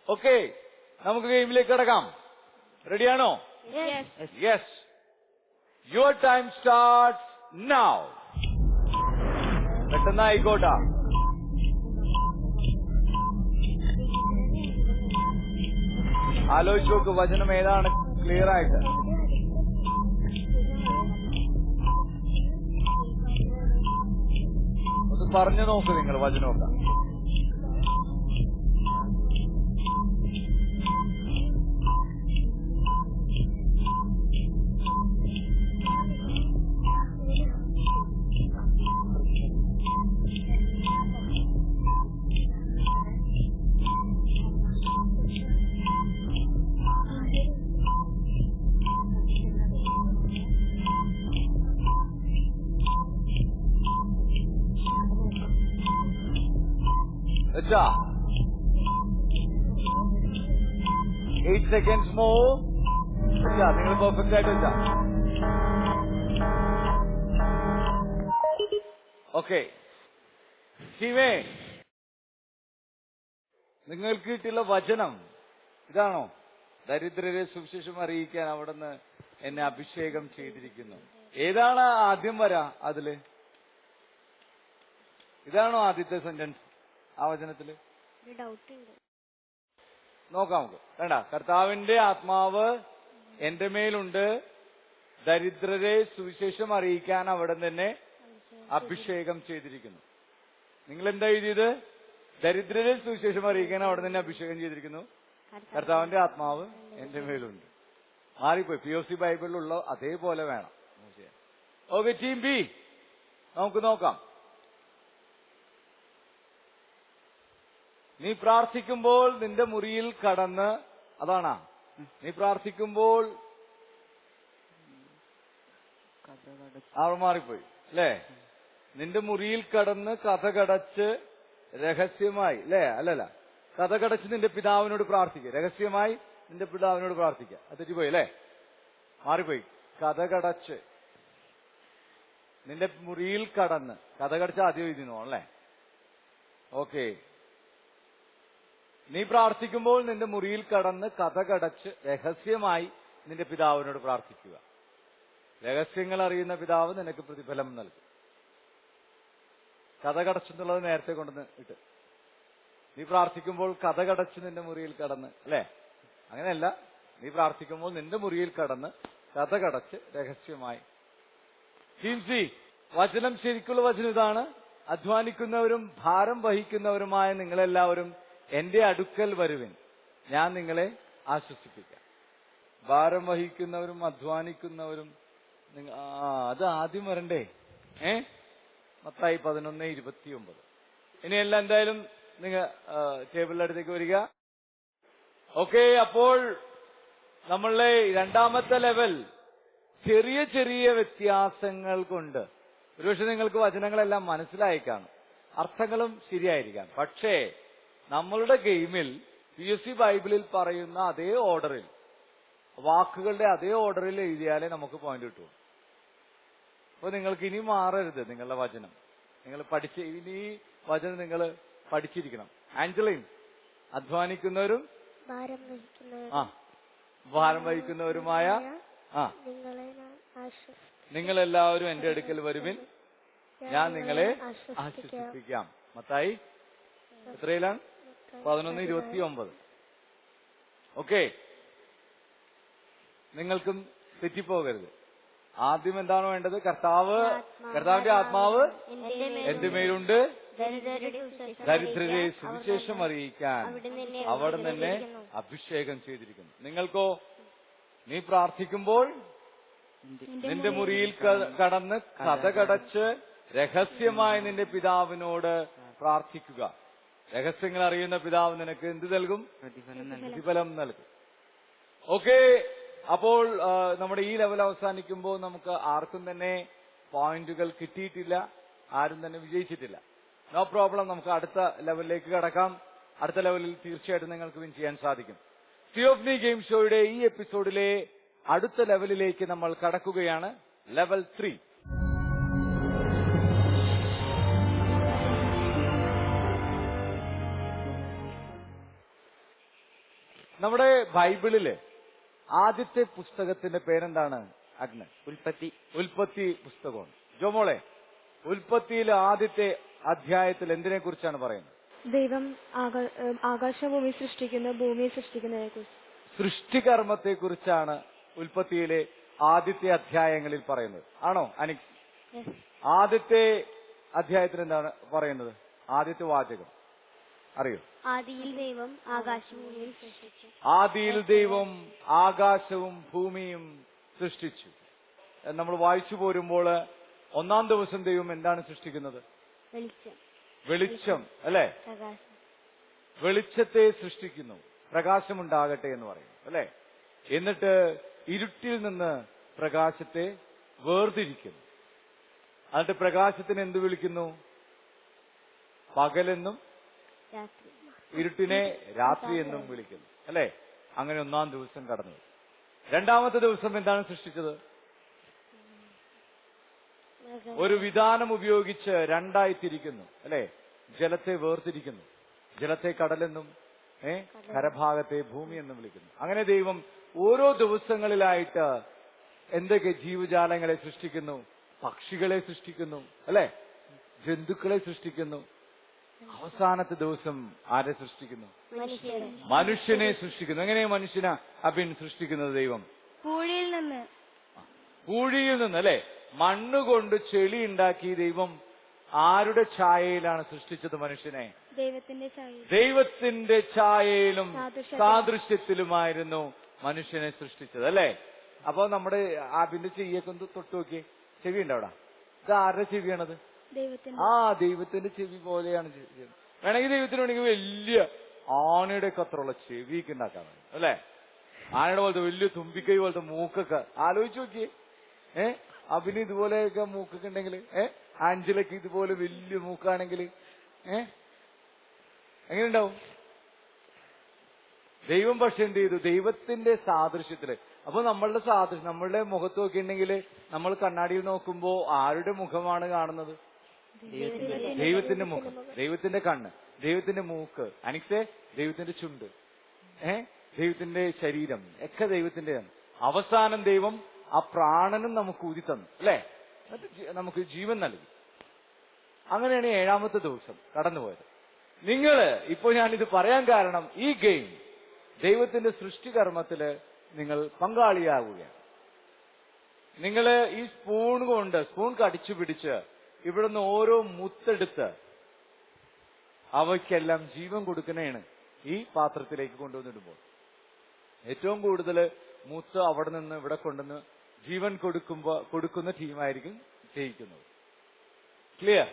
ഓക്കെ, നമുക്ക് ഗെയിമിലേക്ക് കടക്കാം. റെഡിയാണോ? Yes. Your time starts now. പെട്ടെന്നായിക്കോട്ടെ. ആലോചിച്ച് നോക്ക് വചനം ഏതാണ് ക്ലിയർ ആയിട്ട്. പറഞ്ഞു നോക്ക് നിങ്ങൾ വചനമൊക്കെ. വെച്ചാ 8 seconds more. വെച്ചാ നിങ്ങൾ പെർഫെക്റ്റ് ആയിട്ട് വെച്ചാ. ഓക്കെ ശിവേ, നിങ്ങൾക്ക് കിട്ടിയുള്ള വചനം ഇതാണോ? ദരിദ്രരെ സുവിശേഷം അറിയിക്കാൻ അവിടുന്ന് എന്നെ അഭിഷേകം ചെയ്തിരിക്കുന്നു. ഏതാണ് ആദ്യം വരാ അതില്? ഇതാണോ ആദ്യത്തെ സെന്റൻസ് ആ വചനത്തില്? ഡൗട്ട് ഉണ്ട്. നോക്കാം നമുക്ക്. വേണ്ട, കർത്താവിന്റെ ആത്മാവ് എന്റെ മേലുണ്ട്, ദരിദ്രരെ സുവിശേഷം അറിയിക്കാൻ അവിടെ തന്നെ അഭിഷേകം ചെയ്തിരിക്കുന്നു. നിങ്ങൾ എന്താ എഴുതിയത്? ദരിദ്രരെ സുവിശേഷം അറിയിക്കാൻ അവിടെ തന്നെ അഭിഷേകം ചെയ്തിരിക്കുന്നു, കർത്താവിന്റെ ആത്മാവ് എന്റെ മേലുണ്ട്. മാറിപ്പോയി. POC ബൈബിളിലുള്ള അതേപോലെ വേണം. ഓക്കെ, ടീം ബി നമുക്ക് നോക്കാം. നീ പ്രാർത്ഥിക്കുമ്പോൾ നിന്റെ മുറിയിൽ കടന്ന്, അതാണാ നീ പ്രാർത്ഥിക്കുമ്പോൾ ആൾ മാറിപ്പോയി അല്ലേ? നിന്റെ മുറിയിൽ കടന്ന് കഥകടച്ച് രഹസ്യമായി, അല്ലേ? അല്ലല്ല, കഥകടച്ച് നിന്റെ പിതാവിനോട് പ്രാർത്ഥിക്കുക. രഹസ്യമായി നിന്റെ പിതാവിനോട് പ്രാർത്ഥിക്കുക. അത് തെറ്റിപ്പോയി അല്ലേ? മാറിപ്പോയി. കഥകടച്ച് നിന്റെ മുറിയിൽ കടന്ന്, കഥകടച്ച് ആദ്യം എഴുതുന്നു അല്ലേ? ഓക്കെ. നീ പ്രാർത്ഥിക്കുമ്പോൾ നിന്റെ മുറിയിൽ കടന്ന് കഥകടച്ച് രഹസ്യമായി നിന്റെ പിതാവിനോട് പ്രാർത്ഥിക്കുക. രഹസ്യങ്ങൾ അറിയുന്ന പിതാവ് നിനക്ക് പ്രതിഫലം നൽകും. കഥകടച്ചെന്നുള്ളത് നേരത്തെ കൊണ്ടുവന്ന് ഇട്ട്. നീ പ്രാർത്ഥിക്കുമ്പോൾ കഥകടച്ച് നിന്റെ മുറിയിൽ കടന്ന്, അല്ലേ? അങ്ങനെയല്ല, നീ പ്രാർത്ഥിക്കുമ്പോൾ നിന്റെ മുറിയിൽ കടന്ന് കഥകടച്ച് രഹസ്യമായി. ടീം സി, വചനം ശരിക്കുള്ള വചനം ഇതാണ്. അധ്വാനിക്കുന്നവരും ഭാരം വഹിക്കുന്നവരുമായ നിങ്ങളെല്ലാവരും എന്റെ അടുക്കൽ വരുവിൻ, ഞാൻ നിങ്ങളെ ആശ്വസിപ്പിക്കാം. ഭാരം വഹിക്കുന്നവരും അധ്വാനിക്കുന്നവരും അത് ആദ്യം വരണ്ടേ? മത്തായി 11:29. ഇനിയെല്ലാം എന്തായാലും നിങ്ങൾ ടേബിളിന്റെ അടുത്തേക്ക് വരിക. ഓക്കെ, അപ്പോൾ നമ്മളുടെ രണ്ടാമത്തെ ലെവൽ ചെറിയ ചെറിയ വ്യത്യാസങ്ങൾ കൊണ്ട് ഒരുപക്ഷെ നിങ്ങൾക്ക് വചനങ്ങളെല്ലാം മനസ്സിലായി കാണും, അർത്ഥങ്ങളും ശരിയായിരിക്കാം. പക്ഷേ നമ്മളുടെ ഗെയിമിൽ POC ബൈബിളിൽ പറയുന്ന അതേ ഓർഡറിൽ, വാക്കുകളുടെ അതേ ഓർഡറിൽ എഴുതിയാലേ നമുക്ക് പോയിന്റ് കിട്ടൂ. അപ്പൊ നിങ്ങൾക്ക് ഇനി മാറരുത് നിങ്ങളുടെ വചനം. നിങ്ങൾ ഇനി വചനം നിങ്ങൾ പഠിച്ചിരിക്കണം. ആഞ്ചലീൻ, അധ്വാനിക്കുന്നവരും ഭാരം വഹിക്കുന്നവരുമായ നിങ്ങളെല്ലാവരും എന്റെ അടുക്കൽ വരുവിൻ, ഞാൻ നിങ്ങളെ ആശ്വസിപ്പിക്കാം. മത്തായി എത്രയിലാണ്? 11:29. ഓക്കെ, നിങ്ങൾക്കും തെറ്റിപ്പോകരുത്. ആദ്യം എന്താണ് വേണ്ടത്? കർത്താവിന്റെ ആത്മാവ് എന്റെ മേലുണ്ട്, ദരിദ്രരെ സുവിശേഷം അറിയിക്കാൻ അവിടെ തന്നെ അഭിഷേകം ചെയ്തിരിക്കുന്നു. നിങ്ങൾക്കോ? നീ പ്രാർത്ഥിക്കുമ്പോൾ നിന്റെ മുറിയിൽ കടന്ന് കഥകടച്ച് രഹസ്യമായി നിന്റെ പിതാവിനോട് പ്രാർത്ഥിക്കുക. രഹസ്യങ്ങൾ അറിയുന്ന പിതാവ് നിനക്ക് എന്ത് നൽകും? പ്രതിഫലം നൽകും. ഓക്കെ, അപ്പോൾ നമ്മുടെ ഈ ലെവൽ അവസാനിക്കുമ്പോൾ നമുക്ക് ആർക്കും തന്നെ പോയിന്റുകൾ കിട്ടിയിട്ടില്ല, ആരും തന്നെ വിജയിച്ചിട്ടില്ല. നോ പ്രോബ്ലം, നമുക്ക് അടുത്ത ലെവലിലേക്ക് കടക്കാം. അടുത്ത ലെവലിൽ തീർച്ചയായിട്ടും നിങ്ങൾക്ക് വിൻ ചെയ്യാൻ സാധിക്കും. തിയോഫനി ഗെയിം ഷോയുടെ ഈ എപ്പിസോഡിലെ അടുത്ത ലെവലിലേക്ക് നമ്മൾ കടക്കുകയാണ്. ലെവൽ 3. നമ്മുടെ ബൈബിളില് ആദ്യത്തെ പുസ്തകത്തിന്റെ പേരെന്താണ്? അഗ്ന ഉൽപ്പത്തി പുസ്തകമാണ്. ജോമോളെ, ഉൽപ്പത്തിയിലെ ആദ്യത്തെ അധ്യായത്തിൽ എന്തിനെ കുറിച്ചാണ് പറയുന്നത്? ദൈവം ആകാശഭൂമി ഭൂമിയെ സൃഷ്ടിക്കുന്നതിനെ കുറിച്ച്, സൃഷ്ടികർമ്മത്തെ കുറിച്ചാണ് ഉൽപ്പത്തിയിലെ ആദ്യത്തെ അധ്യായങ്ങളിൽ പറയുന്നത്. ആണോ അനിക്സ്? ആദ്യത്തെ അധ്യായത്തിൽ എന്താണ് പറയുന്നത്? ആദ്യത്തെ വാചകം അറിയോ? ആദിയിൽ ദൈവം ആകാശവും ഭൂമിയും സൃഷ്ടിച്ചു. ആദിയിൽ ദൈവം ആകാശവും ഭൂമിയും സൃഷ്ടിച്ചു. നമ്മൾ വായിച്ചു പോരുമ്പോൾ ഒന്നാം ദിവസം ദൈവം എന്താണ് സൃഷ്ടിക്കുന്നത്? വെളിച്ചം, വെളിച്ചം അല്ലെ? പ്രകാശം. വെളിച്ചത്തെ സൃഷ്ടിക്കുന്നു. പ്രകാശമുണ്ടാകട്ടെ എന്ന് പറയുന്നു അല്ലെ? എന്നിട്ട് ഇരുട്ടിൽ നിന്ന് പ്രകാശത്തെ വേർതിരിക്കുന്നു. എന്നിട്ട് പ്രകാശത്തിന് എന്ത് വിളിക്കുന്നു? പകലെന്നും രാത്രി. ഇരുട്ടിനെ രാത്രി എന്നും വിളിക്കുന്നു അല്ലെ? അങ്ങനെ ഒന്നാം ദിവസം കടന്നു. രണ്ടാമത്തെ ദിവസം എന്താണ് സൃഷ്ടിച്ചത്? ഒരു വിധാനം ഉപയോഗിച്ച് രണ്ടായി തിരിക്കുന്നു അല്ലെ? ജലത്തെ വേർതിരിക്കുന്നു. ജലത്തെ കടലെന്നും കരഭാഗത്തെ ഭൂമി എന്നും വിളിക്കുന്നു. അങ്ങനെ ദൈവം ഓരോ ദിവസങ്ങളിലായിട്ട് എന്തൊക്കെ ജീവജാലങ്ങളെ സൃഷ്ടിക്കുന്നു? പക്ഷികളെ സൃഷ്ടിക്കുന്നു അല്ലെ? ജന്തുക്കളെ സൃഷ്ടിക്കുന്നു. അവസാനത്തെ ദിവസം ആരെ സൃഷ്ടിക്കുന്നു? മനുഷ്യനെ സൃഷ്ടിക്കുന്നു. എങ്ങനെയാണ് മനുഷ്യനെ സൃഷ്ടിക്കുന്നത് ദൈവം? പൂഴിയിൽ നിന്ന്. പൂഴിയിൽ നിന്ന് അല്ലെ? മണ്ണുകൊണ്ട് ചെളി ഉണ്ടാക്കി ദൈവം ആരുടെ ഛായയിലാണ് സൃഷ്ടിച്ചത് മനുഷ്യനെ? ദൈവത്തിന്റെ ഛായയിലും സാദൃശ്യത്തിലുമായിരുന്നു മനുഷ്യനെ സൃഷ്ടിച്ചത് അല്ലെ? അപ്പൊ നമ്മുടെ ആബിന്റെ ചെവിയൊക്കെ ഒന്ന് തൊട്ട് നോക്കിയേ. ചെവി ഉണ്ട് അവിടെ. ഇത് ആരുടെ ചെവിയാണത്? ദൈവത്തിന്റെ ചെവി പോലെയാണ്. വേണമെങ്കിൽ ദൈവത്തിന് വേണമെങ്കിൽ വലിയ ആനയുടെ കത്രമുള്ള ചെവിയൊക്കെ ഉണ്ടാക്കാൻ അല്ലെ? ആനയുടെ പോലത്തെ വലിയ തുമ്പിക്കൈ പോലത്തെ മൂക്കൊക്കെ ആലോചിച്ച് നോക്കിയേ. അഭിന് ഇതുപോലെയൊക്കെ മൂക്കൊക്കെ ഉണ്ടെങ്കിൽ, ആഞ്ചലക്ക് ഇതുപോലെ വലിയ മൂക്കാണെങ്കിൽ എങ്ങനെ ഉണ്ടാവും? ദൈവം പക്ഷെ എന്ത് ചെയ്തു? ദൈവത്തിന്റെ സാദൃശ്യത്തില്. അപ്പൊ നമ്മളുടെ സാദൃശ്യം, നമ്മളുടെ മുഖത്ത് നോക്കിയിട്ടുണ്ടെങ്കിൽ നമ്മൾ കണ്ണാടിയിൽ നോക്കുമ്പോ ആരുടെ മുഖമാണ് കാണുന്നത്? ദൈവത്തിന്റെ മുഖം, ദൈവത്തിന്റെ കണ്ണ്, ദൈവത്തിന്റെ മൂക്ക്, അനിക്സേ ദൈവത്തിന്റെ ചുണ്ട്, ദൈവത്തിന്റെ ശരീരം ഒക്കെ ദൈവത്തിന്റെ. അവസാനം ദൈവം ആ പ്രാണനും നമുക്ക് ഊതി തന്നു അല്ലെ? നമുക്ക് ജീവൻ നൽകി. അങ്ങനെയാണ് ഏഴാമത്തെ ദിവസം കടന്നുപോയത്. ഇപ്പൊ ഞാനിത് പറയാൻ കാരണം, ഈ ഗെയിം ദൈവത്തിന്റെ സൃഷ്ടികർമ്മത്തില് നിങ്ങൾ പങ്കാളിയാവുകയാണ്. നിങ്ങൾ ഈ സ്പൂൺ കടിച്ചു പിടിച്ച് ഇവിടുന്ന് ഓരോ മുത്തെടുത്ത് അവയ്ക്കെല്ലാം ജീവൻ കൊടുക്കണേണ് ഈ പാത്രത്തിലേക്ക് കൊണ്ടുവന്നിടുമ്പോൾ. ഏറ്റവും കൂടുതൽ മുത്ത് അവിടെ നിന്ന് ഇവിടെ കൊണ്ടുവന്ന് ജീവൻ കൊടുക്കുന്ന ടീമായിരിക്കും ജയിക്കുന്നത്. ക്ലിയർ?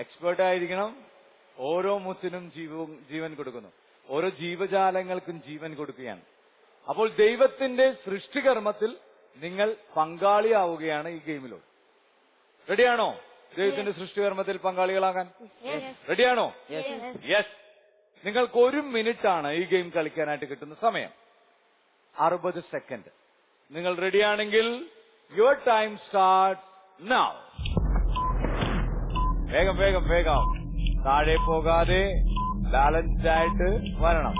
എക്സ്പേർട്ട് ആയിരിക്കണം. ഓരോ മുത്തിനും ജീവൻ കൊടുക്കുന്നു. ഓരോ ജീവജാലങ്ങൾക്കും ജീവൻ കൊടുക്കുകയാണ്. അപ്പോൾ ദൈവത്തിന്റെ സൃഷ്ടികർമ്മത്തിൽ നിങ്ങൾ പങ്കാളിയാവുകയാണ് ഈ ഗെയിമിലൂടെ. റെഡിയാണോ? ദൈവത്തിന്റെ സൃഷ്ടികർമ്മത്തിൽ പങ്കാളികളാകാൻ റെഡിയാണോ? യെസ്. നിങ്ങൾക്ക് 1 മിനിറ്റാണ് ഈ ഗെയിം കളിക്കാനായിട്ട് കിട്ടുന്ന സമയം. 60 സെക്കൻഡ്. നിങ്ങൾ റെഡിയാണെങ്കിൽ യുവർ ടൈം സ്റ്റാർട്ട്സ് നൗ. വേഗം വേഗം വേഗം. താഴെ പോകാതെ ബാലൻസ്ഡ് ആയിട്ട് വരണം.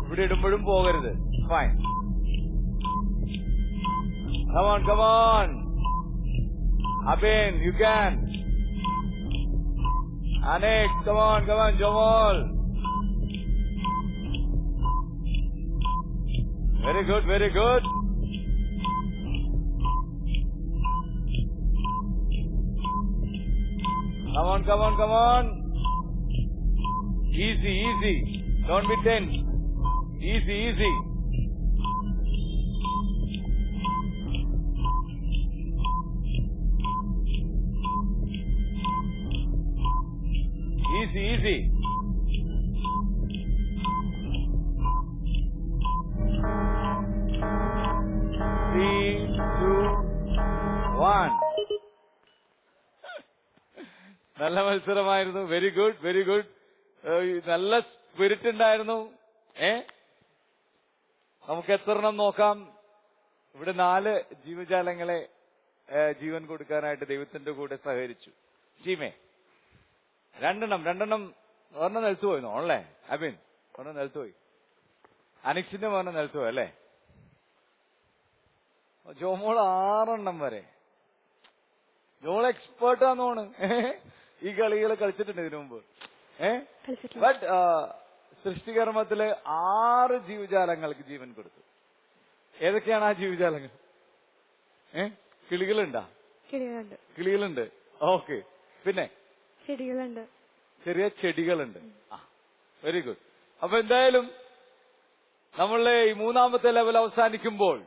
ഇവിടെ ഇടുമ്പോഴും പോകരുത്. Fine. Come on, come on. Abin, you can. Anik, come on, Jamal. Very good, very good. Come on. Easy. Don't be tense. Easy. Easy. Three, two, one. നല്ല മത്സരമായിരുന്നു. Very good. നല്ല സ്പിരിറ്റ് ഉണ്ടായിരുന്നു. നമുക്ക് എത്രണ്ണം നോക്കാം? ഇവിടെ 4 ജീവജാലങ്ങളെ ജീവൻ കൊടുക്കാനായിട്ട് ദൈവത്തിന്റെ കൂടെ സഹകരിച്ചു. ടീമേ 2 ഒരെണ്ണം നിലത്ത് പോയിരുന്നോ? അല്ലേ അബിൻ? ഒരെണ്ണം നിലത്ത് പോയി. അനിക്സിന്റെ ഒരെണ്ണം നിലത്ത് പോയി അല്ലേ? ജോമോൾ 6 വരെ. ജോമോൾ എക്സ്പേർട്ടാന്ന് തോന്നുന്നു. ഈ കളികൾ കളിച്ചിട്ടുണ്ട് ഇതിനു മുമ്പ്. ബട്ട് സൃഷ്ടികർമ്മത്തില് 6 ജീവജാലങ്ങൾക്ക് ജീവൻ കൊടുത്തു. ഏതൊക്കെയാണ് ആ ജീവജാലങ്ങൾ? കിളികളുണ്ടാ? കിളികളുണ്ട്. ഓക്കെ. പിന്നെ ചെടികളുണ്ട്. ചെറിയ ചെടികളുണ്ട്. Very good. അപ്പൊ എന്തായാലും നമ്മളുടെ ഈ മൂന്നാമത്തെ ലെവൽ അവസാനിക്കുമ്പോൾ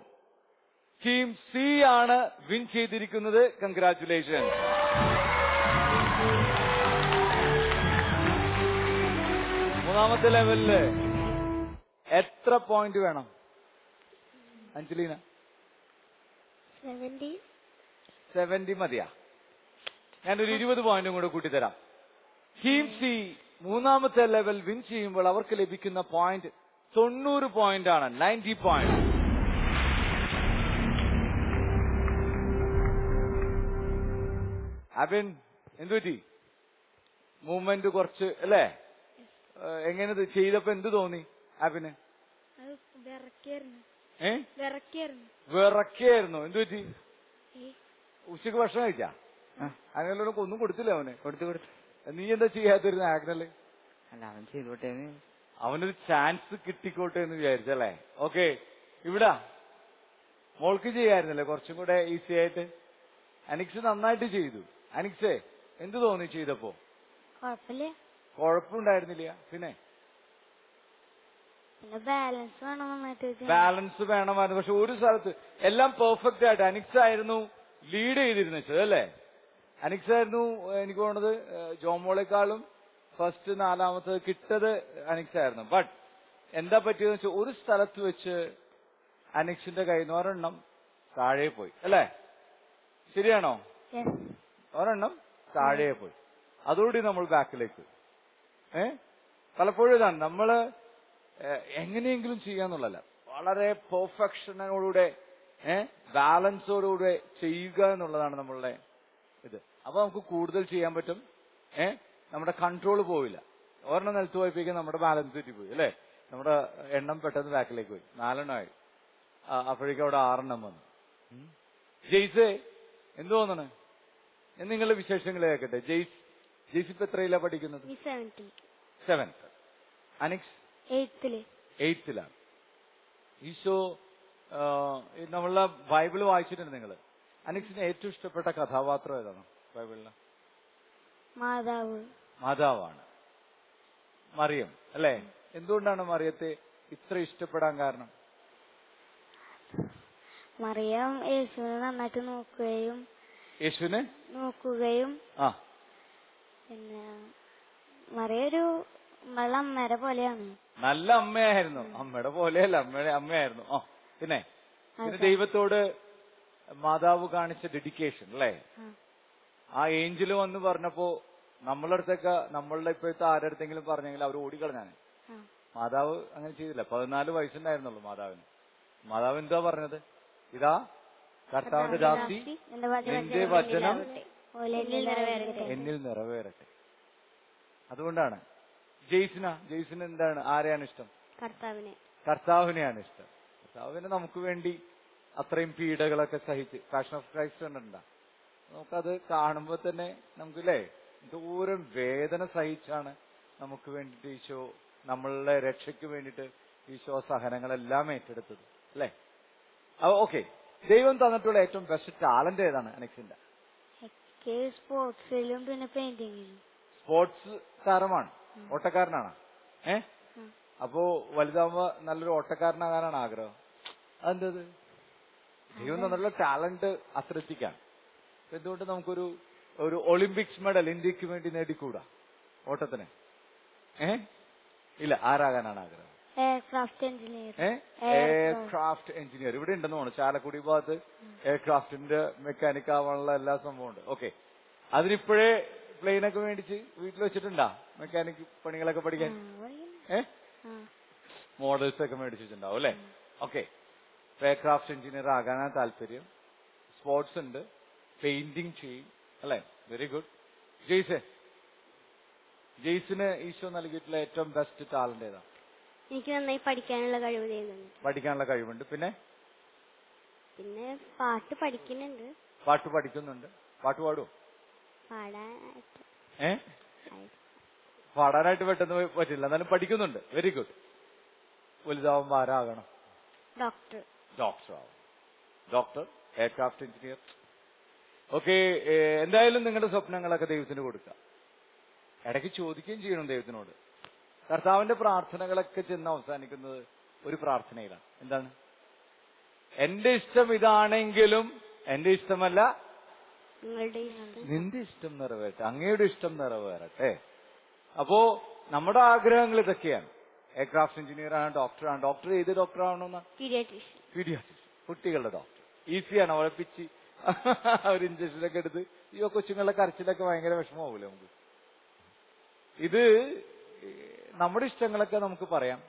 ടീം സി ആണ് വിൻ ചെയ്തിരിക്കുന്നത്. കൺഗ്രാറ്റുലേഷൻ. മൂന്നാമത്തെ ലെവലില് എത്ര പോയിന്റ് വേണം അഞ്ജലീന? 70 മതിയാ? ഞാനൊരു 20 പോയിന്റും കൂടെ കൂട്ടിത്തരാം. ടീം സി മൂന്നാമത്തെ ലെവൽ വിൻ ചെയ്യുമ്പോൾ അവർക്ക് ലഭിക്കുന്ന പോയിന്റ് 90 പോയിന്റ് ആണ്. 90 പോയിന്റ്. അബിൻ എന്തുപറ്റി? മൂവ്മെന്റ് കുറച്ച് അല്ലേ? എങ്ങനെ ചെയ്തപ്പോ എന്ത് തോന്നി അബിന്? വിറക്കായിരുന്നു. എന്തുപറ്റി? ഉച്ചക്ക് ഭക്ഷണം കഴിച്ചാ? അങ്ങനെ ഒന്നും കൊടുത്തില്ല അവന്? കൊടുത്തു. നീ എന്താ ചെയ്യാതിരുന്ന ആഗ്നല്? അല്ല, അവൻ ചെയ്തോട്ടെ. അവനൊരു ചാൻസ് കിട്ടിക്കോട്ടെ എന്ന് വിചാരിച്ചല്ലേ? ഓക്കെ. ഇവിടെ മോൾക്ക് ചെയ്യായിരുന്നല്ലേ കുറച്ചും കൂടെ ഈസി ആയിട്ട്? അനിക്സ് നന്നായിട്ട് ചെയ്തു. അനിക്സേ എന്ത് തോന്നി ചെയ്തപ്പോ? കുഴപ്പമുണ്ടായിരുന്നില്ല. പിന്നെ ബാലൻസ് വേണമായിരുന്നു. പക്ഷെ ഒരു സ്ഥലത്ത് എല്ലാം പെർഫെക്റ്റ് ആയിട്ട് അനിക്സ് ആയിരുന്നു ലീഡ് ചെയ്തിരുന്നത് അല്ലേ? അനിക്സ് ആയിരുന്നു എനിക്ക് തോന്നുന്നത് ജോമോളെക്കാളും ഫസ്റ്റ് 4ാമത്തത് കിട്ടത് അനിക്സ് ആയിരുന്നു. ബട്ട് എന്താ പറ്റിയതെന്ന് വെച്ചാൽ ഒരു സ്ഥലത്ത് വെച്ച് അനിക്സിന്റെ കയ്യിൽ നിന്ന് ഒരെണ്ണം താഴെ പോയി അല്ലേ? ശരിയാണോ? ഒരെണ്ണം താഴെ പോയി. അതോടെ നമ്മൾ ബാക്കിലേക്ക്. പലപ്പോഴും ഇതാണ് നമ്മള് എങ്ങനെയെങ്കിലും ചെയ്യാന്നുള്ളല്ല, വളരെ പെർഫെക്ഷനോടുകൂടെ ബാലൻസോടുകൂടെ ചെയ്യുക എന്നുള്ളതാണ് നമ്മളുടെ ഇത്. അപ്പൊ നമുക്ക് കൂടുതൽ ചെയ്യാൻ പറ്റും. നമ്മുടെ കൺട്രോൾ പോവില്ല. ഒരെണ്ണം നിലത്ത് പോയപ്പോഴേക്കും നമ്മുടെ ബാലൻസ് തെറ്റിപ്പോയി അല്ലേ? നമ്മുടെ എണ്ണം പെട്ടെന്ന് ബാക്കിലേക്ക് പോയി. 4 അപ്പോഴേക്കും അവിടെ 6 വന്നു. ജെയ്സേ എന്ത് തോന്നണ്? നിങ്ങളുടെ വിശേഷങ്ങൾ കേൾക്കട്ടെ. ജെയ്സ് ഇപ്പൊ എത്രയിലാ പഠിക്കുന്നത്? 7th. അനിക്സ് 8th. ഈശോ നമ്മളെ ബൈബിള് വായിച്ചിട്ടുണ്ട് നിങ്ങള്. അനിക്സിന് ഏറ്റവും ഇഷ്ടപ്പെട്ട കഥാപാത്രം ഏതാണ് ബൈബിളില്? മാതാവാണ്. മറിയം അല്ലേ? എന്തുകൊണ്ടാണ് മറിയത്തെ ഇത്ര ഇഷ്ടപ്പെടാൻ കാരണം? മറിയം യേശുവിനെ നന്നായിട്ട് നോക്കുകയും പിന്നെ മറിയൊരു അമ്മയുടെ പോലെയാണ്. നല്ല അമ്മയായിരുന്നു. അമ്മയുടെ പോലെയല്ല, അമ്മയുടെ അമ്മയായിരുന്നു. പിന്നെ ദൈവത്തോട് മാതാവ് കാണിച്ച ഡെഡിക്കേഷൻ അല്ലേ? ആ ഏഞ്ചല് വന്ന് പറഞ്ഞപ്പോ നമ്മളുടെ അടുത്തൊക്കെ നമ്മളുടെ ഇപ്പോഴത്തെ ആരടുത്തെങ്കിലും പറഞ്ഞെങ്കിൽ അവർ ഓടിക്കളഞ്ഞാണ്. മാതാവ് അങ്ങനെ ചെയ്തില്ല. 14 വയസ്സുണ്ടായിരുന്നുള്ളൂ മാതാവിന്. മാതാവ് എന്താ പറഞ്ഞത്? ഇതാ കർത്താവിന്റെ ദാസി, നിന്റെ വചനം എന്നിൽ നിറവേറട്ടെ. അതുകൊണ്ടാണ്. ജെയ്സിന് എന്താണ്, ആരെയാണ് ഇഷ്ടം? കർത്താവിനെയാണ് ഇഷ്ടം. കർത്താവിനെ നമുക്ക് വേണ്ടി അത്രയും പീഡകളൊക്കെ സഹിച്ച് പാഷൻ ഓഫ് ക്രൈസ്റ്റ് കണ്ടിട്ടുണ്ടാ? നമുക്കത് കാണുമ്പോ തന്നെ നമുക്കില്ലേ ദൂരം വേദന സഹിച്ചാണ് നമുക്ക് വേണ്ടിയിട്ട് ഈശോ, നമ്മളുടെ രക്ഷയ്ക്ക് വേണ്ടിയിട്ട് ഈശോ സഹനങ്ങളെല്ലാം ഏറ്റെടുത്തത് അല്ലേ? ഓക്കെ. ദൈവം തന്നിട്ടുള്ള ഏറ്റവും ബെസ്റ്റ് ടാലന്റ് ഏതാണ് അനക്സിന്റെ? സ്പോർട്സിലും പിന്നെ പെയിന്റിങ്ങിലും. സ്പോർട്സ് താരമാണ്, ഓട്ടക്കാരനാണ്. അപ്പോ വലുതാവുമ്പോ നല്ലൊരു ഓട്ടക്കാരനാകാനാണ് ആഗ്രഹം. അതെന്തത്? ദൈവം തന്നിട്ടുള്ള ടാലന്റ് അത്ലറ്റിക്കാണ്. എന്തുകൊണ്ട് നമുക്കൊരു ഒളിമ്പിക്സ് മെഡൽ ഇന്ത്യക്ക് വേണ്ടി നേടിക്കൂടാ ഓട്ടത്തിന്? ഇല്ല. ആരാകാനാണ് ആഗ്രഹം? Aircraft engineer. ഇവിടെ ഉണ്ടെന്ന് തോന്നുന്നു ചാലക്കുടി ഭാഗത്ത് എയർക്രാഫ്റ്റിന്റെ മെക്കാനിക് ആവാനുള്ള എല്ലാ സംഭവം ഉണ്ട്. ഓക്കെ. അതിനിപ്പോഴേ പ്ലെയിനൊക്കെ മേടിച്ച് വീട്ടിൽ വെച്ചിട്ടുണ്ടാ മെക്കാനിക് പണികളൊക്കെ പഠിക്കാൻ? മോഡൽസ് ഒക്കെ മേടിച്ചിട്ടുണ്ടാവും അല്ലെ? ഓക്കെ. എയർക്രാഫ്റ്റ് എഞ്ചിനീയർ ആകാനാണ് താല്പര്യം. സ്പോർട്സ് ഉണ്ട്, പെയിന്റിങ് ചെയ്യും അല്ലെ? Very good. ജെയ്സിന് ഈശോ നൽകിയിട്ടുള്ള ഏറ്റവും ബെസ്റ്റ് ടാലന്റ് ഏതാ? എനിക്ക് നന്നായി പഠിക്കാനുള്ള കഴിവുണ്ട്. പിന്നെ പാട്ട് പഠിക്കുന്നുണ്ട്. പാട്ട് പാടുവോ? പാടാനായിട്ട് പെട്ടെന്ന് പറ്റില്ല, എന്നാലും പഠിക്കുന്നുണ്ട്. Very good. വലുതാവുമ്പോ ആരാകണം? ഡോക്ടർ ആവും. Doctor, aircraft engineer. ഓക്കെ, എന്തായാലും നിങ്ങളുടെ സ്വപ്നങ്ങളൊക്കെ ദൈവത്തിന് കൊടുക്കുക. ഇടയ്ക്ക് ചോദിക്കുകയും ചെയ്യണം ദൈവത്തിനോട്. കർത്താവിന്റെ പ്രാർത്ഥനകളൊക്കെ ചെന്ന് അവസാനിക്കുന്നത് ഒരു പ്രാർത്ഥനയിലാണ്. എന്താണ്? എന്റെ ഇഷ്ടം ഇതാണെങ്കിലും എന്റെ ഇഷ്ടമല്ല, നിന്റെ ഇഷ്ടം നിറവേറട്ടെ, അങ്ങയുടെ ഇഷ്ടം നിറവേറട്ടെ. അപ്പോ നമ്മുടെ ആഗ്രഹങ്ങൾ ഇതൊക്കെയാണ്. എയർക്രാഫ്റ്റ് എഞ്ചിനീയർ ആണ്, ഡോക്ടറാണ്. ഡോക്ടർ ഏത് ഡോക്ടർ ആവണമെന്നാണ്? പീഡിയാട്രിഷ്യൻ, കുട്ടികളുടെ ഡോക്ടർ. ഈസിയാണ്. ഉഴപ്പിച്ച് ഒരു ഇഞ്ചക്ഷനൊക്കെ എടുത്ത് ഈ കൊച്ചുങ്ങളുടെ കരച്ചിലൊക്കെ ഭയങ്കര വിഷമമാവൂലേ നമുക്ക്? ഇത് നമ്മുടെ ഇഷ്ടങ്ങളൊക്കെ നമുക്ക് പറയാം.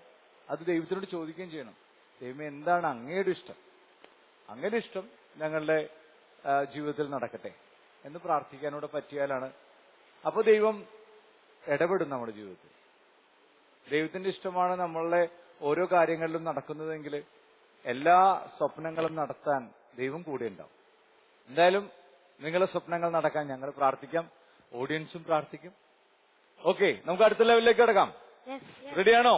അത് ദൈവത്തിനോട് ചോദിക്കുകയും ചെയ്യണം. ദൈവമേ, എന്താണ് അങ്ങയുടെ ഇഷ്ടം? അങ്ങയുടെ ഇഷ്ടം ഞങ്ങളുടെ ജീവിതത്തിൽ നടക്കട്ടെ എന്ന് പ്രാർത്ഥിക്കാനൂടെ പറ്റിയാലാണ് അപ്പൊ ദൈവം ഇടപെടും നമ്മുടെ ജീവിതത്തിൽ. ദൈവത്തിന്റെ ഇഷ്ടമാണ് നമ്മളുടെ ഓരോ കാര്യങ്ങളിലും നടക്കുന്നതെങ്കിൽ എല്ലാ സ്വപ്നങ്ങളും നടത്താൻ ദൈവം കൂടെ ഉണ്ടാവും. എന്തായാലും നിങ്ങളുടെ സ്വപ്നങ്ങൾ നടക്കാൻ ഞങ്ങൾ പ്രാർത്ഥിക്കാം, ഓഡിയൻസും പ്രാർത്ഥിക്കും. ഓക്കെ, നമുക്ക് അടുത്ത ലെവലിലേക്ക് കിടക്കാം. റെഡിയാണോ?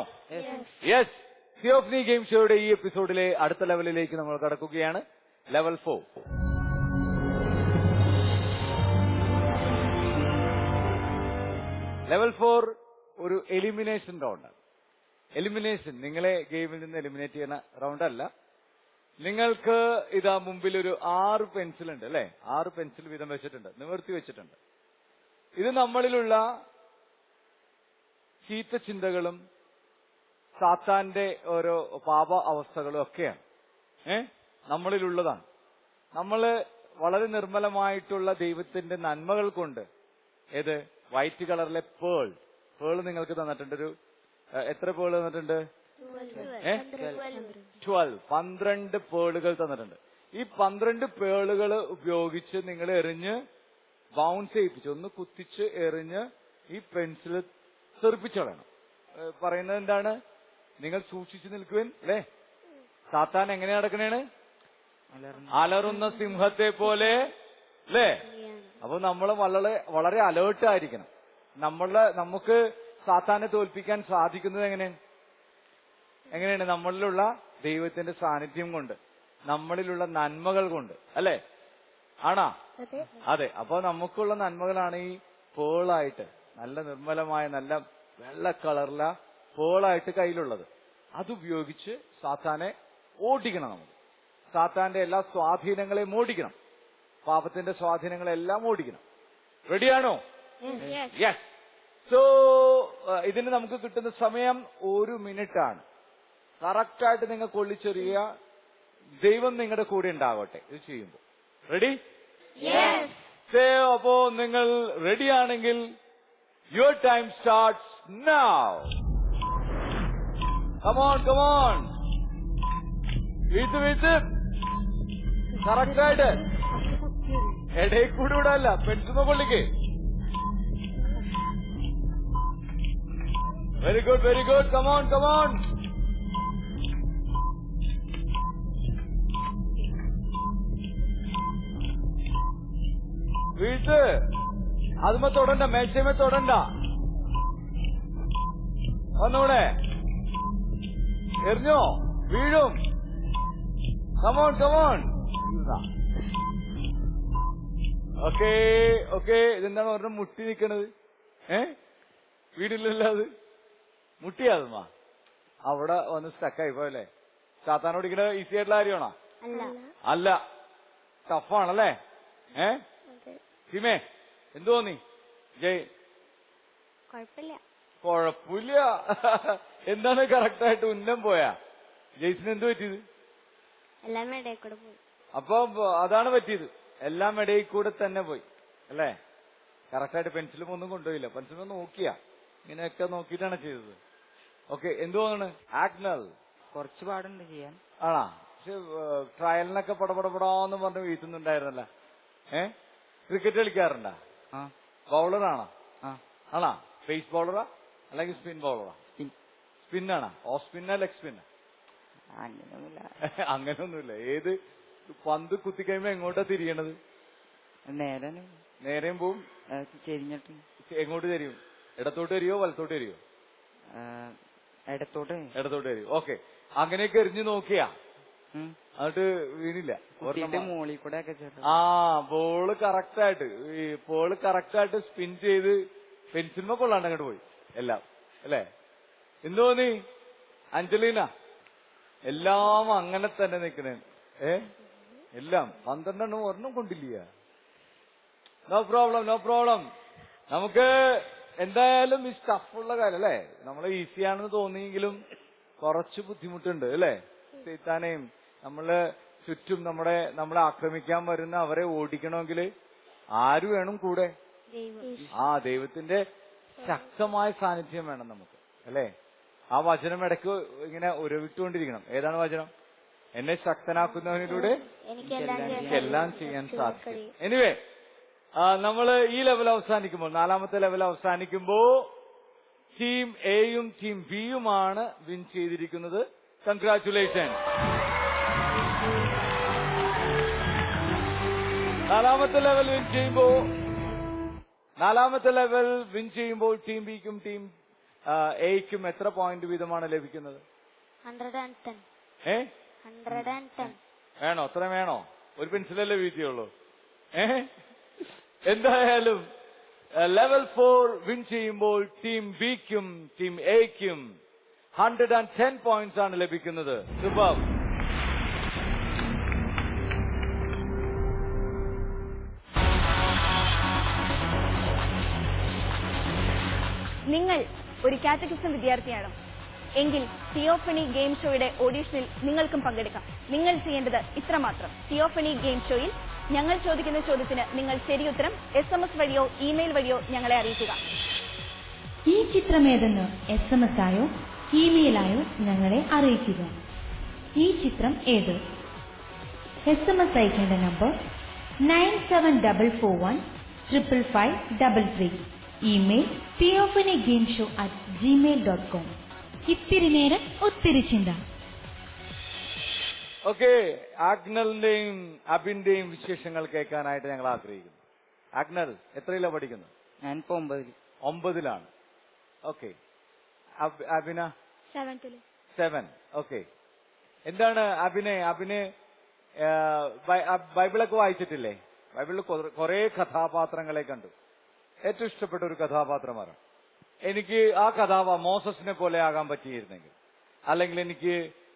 യെസ്. തിയോഫനി ഗെയിം ഷോയുടെ ഈ എപ്പിസോഡിലെ അടുത്ത ലെവലിലേക്ക് നമ്മൾ കടക്കുകയാണ്. ലെവൽ 4. ലെവൽ 4 ഒരു എലിമിനേഷൻ റൗണ്ട്. എലിമിനേഷൻ, നിങ്ങളെ ഗെയിമിൽ നിന്ന് എലിമിനേറ്റ് ചെയ്യുന്ന റൗണ്ട് അല്ല. നിങ്ങൾക്ക് ഇതാ മുമ്പിൽ ഒരു 6 പെൻസിൽ ഉണ്ട് അല്ലെ? 6 പെൻസിൽ വീതം വെച്ചിട്ടുണ്ട്, നിവർത്തി വെച്ചിട്ടുണ്ട്. ഇത് നമ്മളിലുള്ള ചീത്ത ചിന്തകളും സാത്താന്റെ ഓരോ പാപ അവസ്ഥകളും ഒക്കെയാണ്. നമ്മളിലുള്ളതാണ്. നമ്മള് വളരെ നിർമ്മലമായിട്ടുള്ള ദൈവത്തിന്റെ നന്മകൾ കൊണ്ട് ഏത് വൈറ്റ് കളറിലെ പേൾ നിങ്ങൾക്ക് തന്നിട്ടുണ്ട്. ഒരു എത്ര പേൾ തന്നിട്ടുണ്ട്? 12 പേളുകൾ തന്നിട്ടുണ്ട്. ഈ 12 പേളുകൾ ഉപയോഗിച്ച് നിങ്ങൾ എറിഞ്ഞ് ബൗൺസ് ചെയ്യിപ്പിച്ച് ഒന്ന് കുത്തിച്ച് എറിഞ്ഞ് ഈ പെൻസിൽ തെറിപ്പിച്ചോളണം. പറയുന്നത് എന്താണ്? നിങ്ങൾ സൂക്ഷിച്ചു നിൽക്കുവാൻ അല്ലേ? സാത്താൻ എങ്ങനെ നടക്കണേണ്? അലറുന്ന സിംഹത്തെ പോലെ അല്ലേ? അപ്പൊ നമ്മൾ വളരെ അലേർട്ടായിരിക്കണം. നമുക്ക് സാത്താനെ തോൽപ്പിക്കാൻ സാധിക്കുന്നത് എങ്ങനെയാണ്? നമ്മളിലുള്ള ദൈവത്തിന്റെ സാന്നിധ്യം കൊണ്ട്, നമ്മളിലുള്ള നന്മകൾ കൊണ്ട് അല്ലേ? ആണോ? അതെ. അപ്പൊ നമുക്കുള്ള നന്മകളാണ് ഈ പേളായിട്ട്, നല്ല നിർമ്മലമായ നല്ല വെള്ള കളറില പേളായിട്ട് കയ്യിലുള്ളത്. അതുപയോഗിച്ച് സാത്താനെ ഓടിക്കണം. നമ്മൾ സാത്താന്റെ എല്ലാ സ്വാധീനങ്ങളെയും ഓടിക്കണം. പാപത്തിന്റെ സ്വാധീനങ്ങളെല്ലാം ഓടിക്കണം. റെഡിയാണോ? യെസ്. സോ ഇതിന് നമുക്ക് കിട്ടുന്ന സമയം 1 മിനിറ്റാണ്. കറക്റ്റായിട്ട് നിങ്ങൾ കൊള്ളിച്ചെറിയുക. ദൈവം നിങ്ങളുടെ കൂടെ ഉണ്ടാവട്ടെ ഇത് ചെയ്യുമ്പോൾ. റെഡി? അപ്പോ നിങ്ങൾ റെഡിയാണെങ്കിൽ your time starts now. Come on വീഴ്ത്ത് കറക്റ്റായിട്ട്. ഇടയിൽ കൂടെ വിടല്ല, പെൻസിൽ കൊള്ളിക്ക്. Very good. കമോൺ. വീഴ്ത്ത്. അതുമേ തൊടണ്ട, മേശമേ തൊടണ്ട. ഒന്നൂടെ എറിഞ്ഞോ, വീഴും. കമോൺ. ഓക്കെ. ഇതെന്താണ് ഒരെണ്ണം മുട്ടി നിൽക്കണത്? വീടില്ലല്ലോ അത്. മുട്ടിയാതുമാ അവിടെ വന്ന് സ്റ്റക്കായി പോയല്ലേ? സാത്താൻ ഓടിക്കണത് ഈസി ആയിട്ടുള്ള കാര്യമാണോ? അല്ല, ടഫാണല്ലേ? സിമേ എന്തു തോന്നി? ജയ് കുഴപ്പമില്ല. എന്താണ് കറക്റ്റായിട്ട് ഉന്നം പോയാ? ജയ്സിന് എന്ത് പറ്റിയത്? അപ്പൊ അതാണ് പറ്റിയത്. എല്ലാം ഇടയിൽ കൂടെ തന്നെ പോയി അല്ലേ? കറക്റ്റായിട്ട് പെൻസിലും ഒന്നും കൊണ്ടുപോയില്ല. പെൻസിലും നോക്കിയാ ഇങ്ങനെയൊക്കെ നോക്കിയിട്ടാണ് ചെയ്തത്. ഓക്കെ, എന്തു തോന്നണ്? ആഗ്നൽ കുറച്ച് പാടുണ്ട് ചെയ്യാൻ. ആണാ? പക്ഷെ ട്രയലിനൊക്കെ പടപടപടാന്ന് പറഞ്ഞ് വീഴ്ത്തുന്നുണ്ടായിരുന്നല്ല. ക്രിക്കറ്റ് കളിക്കാറുണ്ടാ? ബൗളറാണോ? ആണാ? ഫേസ് ബൗളറാ അല്ലെങ്കിൽ സ്പിൻ ബൗളറാ? സ്പിന്നാണോ? ഓഫ് സ്പിന്നാ ലെഗ് സ്പിന്നാ? അങ്ങനെയൊന്നുമില്ല. ഏത് പന്ത് കുത്തിക്കഴിയുമ്പോ എങ്ങോട്ടാ തിരിയണത്? നേരെയും പോവും, ചെരിഞ്ഞിട്ട്. എങ്ങോട്ട് തിരിയും? ഇടത്തോട്ട് തിരിയോ വലത്തോട്ട് തിരിയോ? ഇടത്തോട്ട് തിരിയും. ഓക്കെ, അങ്ങനെയൊക്കെ എറിഞ്ഞു നോക്കിയാ എന്നിട്ട് വീണില്ല. കുത്തിയിട്ട് മോളിൽ കൂടെ ഒക്കെ ചേട്ടാ. ബോള് കറക്റ്റായിട്ട് സ്പിൻ ചെയ്ത് പെൻസിൽമ കൊള്ളാണ്ട് അങ്ങോട്ട് പോയി എല്ലാം അല്ലേ? എന്ത് തോന്നി അഞ്ജലീന? എല്ലാം അങ്ങനെ തന്നെ നിക്കണേ. എല്ലാം 12 ഒരെണ്ണം കൊണ്ടില്ല. No problem. നമുക്ക് എന്തായാലും ഈ സ്റ്റഫുള്ള കാര്യം അല്ലേ? നമ്മളെ ഈസിയാണെന്ന് തോന്നിയെങ്കിലും കുറച്ച് ബുദ്ധിമുട്ടുണ്ട് അല്ലേ? സൈത്താനെയും നമ്മള് ചുറ്റും നമ്മളെ ആക്രമിക്കാൻ വരുന്ന അവരെ ഓടിക്കണമെങ്കിൽ ആര് വേണം കൂടെ? ദൈവത്തിന്റെ ശക്തമായ സാന്നിധ്യം വേണം നമുക്ക് അല്ലേ? ആ വചനം ഇടയ്ക്ക് ഇങ്ങനെ ഉരവിട്ടുകൊണ്ടിരിക്കണം. ഏതാണ് വചനം? എന്നെ ശക്തനാക്കുന്നവനിലൂടെ എനിക്കെല്ലാം ചെയ്യാൻ സാധിക്കും. എനിവേ, നമ്മള് ഈ ലെവൽ അവസാനിക്കുമ്പോൾ, 4ാമത്തെ ലെവൽ അവസാനിക്കുമ്പോ ടീം എയും ടീം ബിയുമാണ് വിൻ ചെയ്തിരിക്കുന്നത്. കൺഗ്രാറ്റുലേഷൻ. 4ാമത്തെ ലെവൽ വിൻ ചെയ്യുമ്പോൾ ടീം ബിക്കും ടീം എയ്ക്കും എത്ര പോയിന്റ് വീതമാണ് ലഭിക്കുന്നത്? 110. വേണോ? അത്ര വേണോ? ഒരു പെൻസിലല്ലേ വീഴ്ത്തിയുള്ളൂ. എന്തായാലും ലെവൽ 4 വിൻ ചെയ്യുമ്പോൾ ടീം ബിക്കും ടീം എയ്ക്കും 110 പോയിന്റ്സ് ആണ് ലഭിക്കുന്നത്. സൂപ്പർ. നിങ്ങൾ ഒരു കാറ്റഗിസം വിദ്യാർത്ഥിയാണോ? എങ്കിൽ തിയോഫണി ഗെയിം ഷോയുടെ ഓഡീഷനിൽ നിങ്ങൾക്കും പങ്കെടുക്കാം. നിങ്ങൾ ചെയ്യേണ്ടത് ഇത്രമാത്രം. തിയോഫണി ഗെയിം ഷോയിൽ ഞങ്ങൾ ചോദിക്കുന്ന ചോദ്യത്തിന് നിങ്ങൾ ശരിയുത്തരം SMS വഴിയോ ഇമെയിൽ വഴിയോ ഞങ്ങളെ അറിയിക്കുക. ഈ ചിത്രമേതെന്ന് SMS ആയോ ഇമെയിലായോ ഞങ്ങളെ അറിയിക്കുക. ഈ ചിത്രം ഏത്? SMS അയക്കേണ്ട നമ്പർ 9744155533. Email theophanygameshow@gmail.com. ഇത്തിരി നേരം ഒത്തിരി ചിന്ത. ഓക്കെ, ആഗ്നലിന്റെയും അബിന്റെയും വിശേഷങ്ങൾ കേൾക്കാനായിട്ട് ഞങ്ങൾ ആഗ്രഹിക്കുന്നു. ആഗ്നൽ എത്രയിലാണ് പഠിക്കുന്നത്? ഞാനിപ്പോ 9ലാണ്. ഓക്കെ. അബിന 7. ഓക്കെ. എന്താണ് അബിന് ബൈബിളൊക്കെ വായിച്ചിട്ടില്ലേ? ബൈബിളിൽ കുറെ കഥാപാത്രങ്ങളെ കണ്ടു. ഏറ്റവും ഇഷ്ടപ്പെട്ട ഒരു കഥാപാത്രമാണ്. എനിക്ക് ആ മോസസിനെ പോലെ ആകാൻ പറ്റിയിരുന്നെങ്കിൽ, അല്ലെങ്കിൽ എനിക്ക്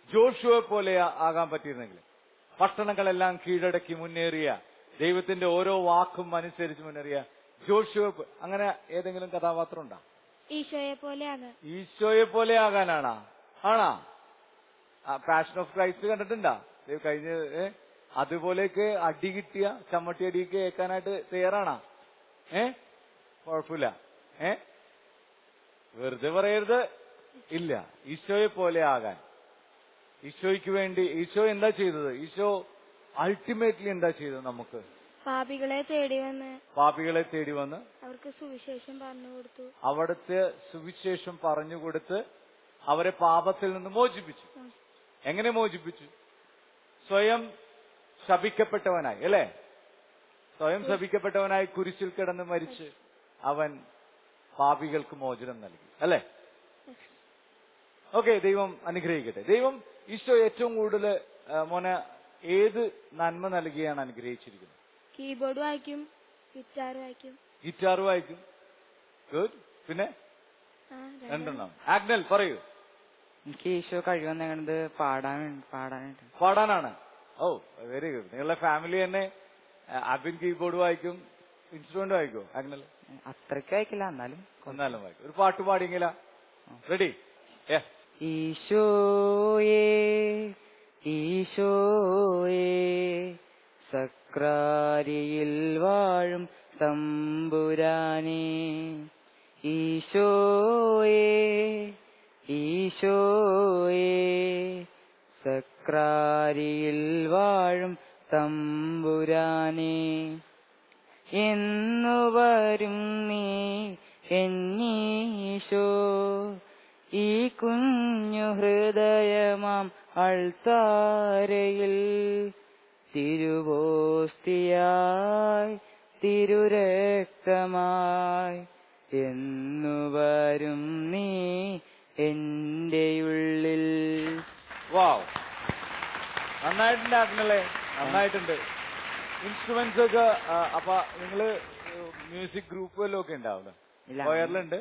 ജോഷുവെ പോലെ ആകാൻ പറ്റിയിരുന്നെങ്കിൽ, പട്ടണങ്ങളെല്ലാം കീഴടക്കി മുന്നേറിയ, ദൈവത്തിന്റെ ഓരോ വാക്കും അനുസരിച്ച് മുന്നേറിയ ജോഷുവെ, അങ്ങനെ ഏതെങ്കിലും കഥാപാത്രം ഉണ്ടോ? ഈശോയെ പോലെ ആകാനാണോ? പാഷൻ ഓഫ് ക്രൈസ്റ്റ് കണ്ടിട്ടുണ്ടോ? കഴിഞ്ഞ അതുപോലെയൊക്കെ അടി കിട്ടിയ ചമ്മട്ടി അടിയൊക്കെ കേൾക്കാനായിട്ട് തയ്യാറാണോ? കുഴപ്പമില്ല. വെറുതെ പറയരുത്. ഇല്ല, ഈശോയെ പോലെ ആകാൻ, ഈശോയ്ക്ക് വേണ്ടി ഈശോ എന്താ ചെയ്തത്? ഈശോ അൾട്ടിമേറ്റ്ലി എന്താ ചെയ്തത്? നമുക്ക് പാപികളെ തേടി വന്ന് അവർക്ക് സുവിശേഷം പറഞ്ഞു കൊടുത്തു. അവിടുത്തെ സുവിശേഷം പറഞ്ഞുകൊടുത്ത് അവരെ പാപത്തിൽ നിന്ന് മോചിപ്പിച്ചു. എങ്ങനെ മോചിപ്പിച്ചു? സ്വയം ശപിക്കപ്പെട്ടവനായി, അല്ലേ? സ്വയം ശപിക്കപ്പെട്ടവനായി കുരിശിൽ കിടന്ന് മരിച്ച് അവൻ പാപികൾക്ക് മോചനം നൽകി, അല്ലേ? ഓക്കെ, ദൈവം അനുഗ്രഹിക്കട്ടെ. ദൈവം ഈശോ ഏറ്റവും കൂടുതൽ മോനെ ഏത് നന്മ നൽകിയാണ് അനുഗ്രഹിച്ചിരിക്കുന്നത്? കീബോർഡ് വായിക്കും, ഗിറ്റാർ വായിക്കും. ഗുഡ്. പിന്നെ 2 ആഗ്നൽ പറയൂ. എനിക്ക് ഈശോ കഴിവെന്നത് പാടാനാണ്. ഓ, വെരി ഗുഡ്. നിങ്ങളുടെ ഫാമിലി തന്നെ അബിൻ കീബോർഡ് വായിക്കും, ഇൻസ്ട്രുമെന്റ് വായിക്കോ? ആഗ്നൽ അത്രയ്ക്ക് വായിക്കില്ല, എന്നാലും വായിക്കും. ഒരു പാട്ട് പാടിയെങ്കിലാ? റെഡി? ഈശോയേ ഈശോയേ സക്രാരിയിൽ വാഴും തമ്പുരാനേ, ഈശോയേ ഈശോയേ സക്രാരിയിൽ വാഴും തമ്പുരാനേ, എന്നുവരും നീ എന്നീശോ ഈ കുഞ്ഞു ഹൃദയമാം അൾത്താരയിൽ തിരുവോസ്തിയായി തിരുരക്തമായി എന്നുവരും നീ എന്റെ ഉള്ളിൽ. വാവ്, നന്നായിട്ടുണ്ട് അഗ്നല്ലേ, നന്നായിട്ടുണ്ട്. ഇൻസ്ട്രുമെന്റ്സ് ഒക്കെ അപ്പൊ നിങ്ങള് മ്യൂസിക് ഗ്രൂപ്പുകളിലും ഒക്കെ ഉണ്ടാവില്ല? കൊയറിലുണ്ട്.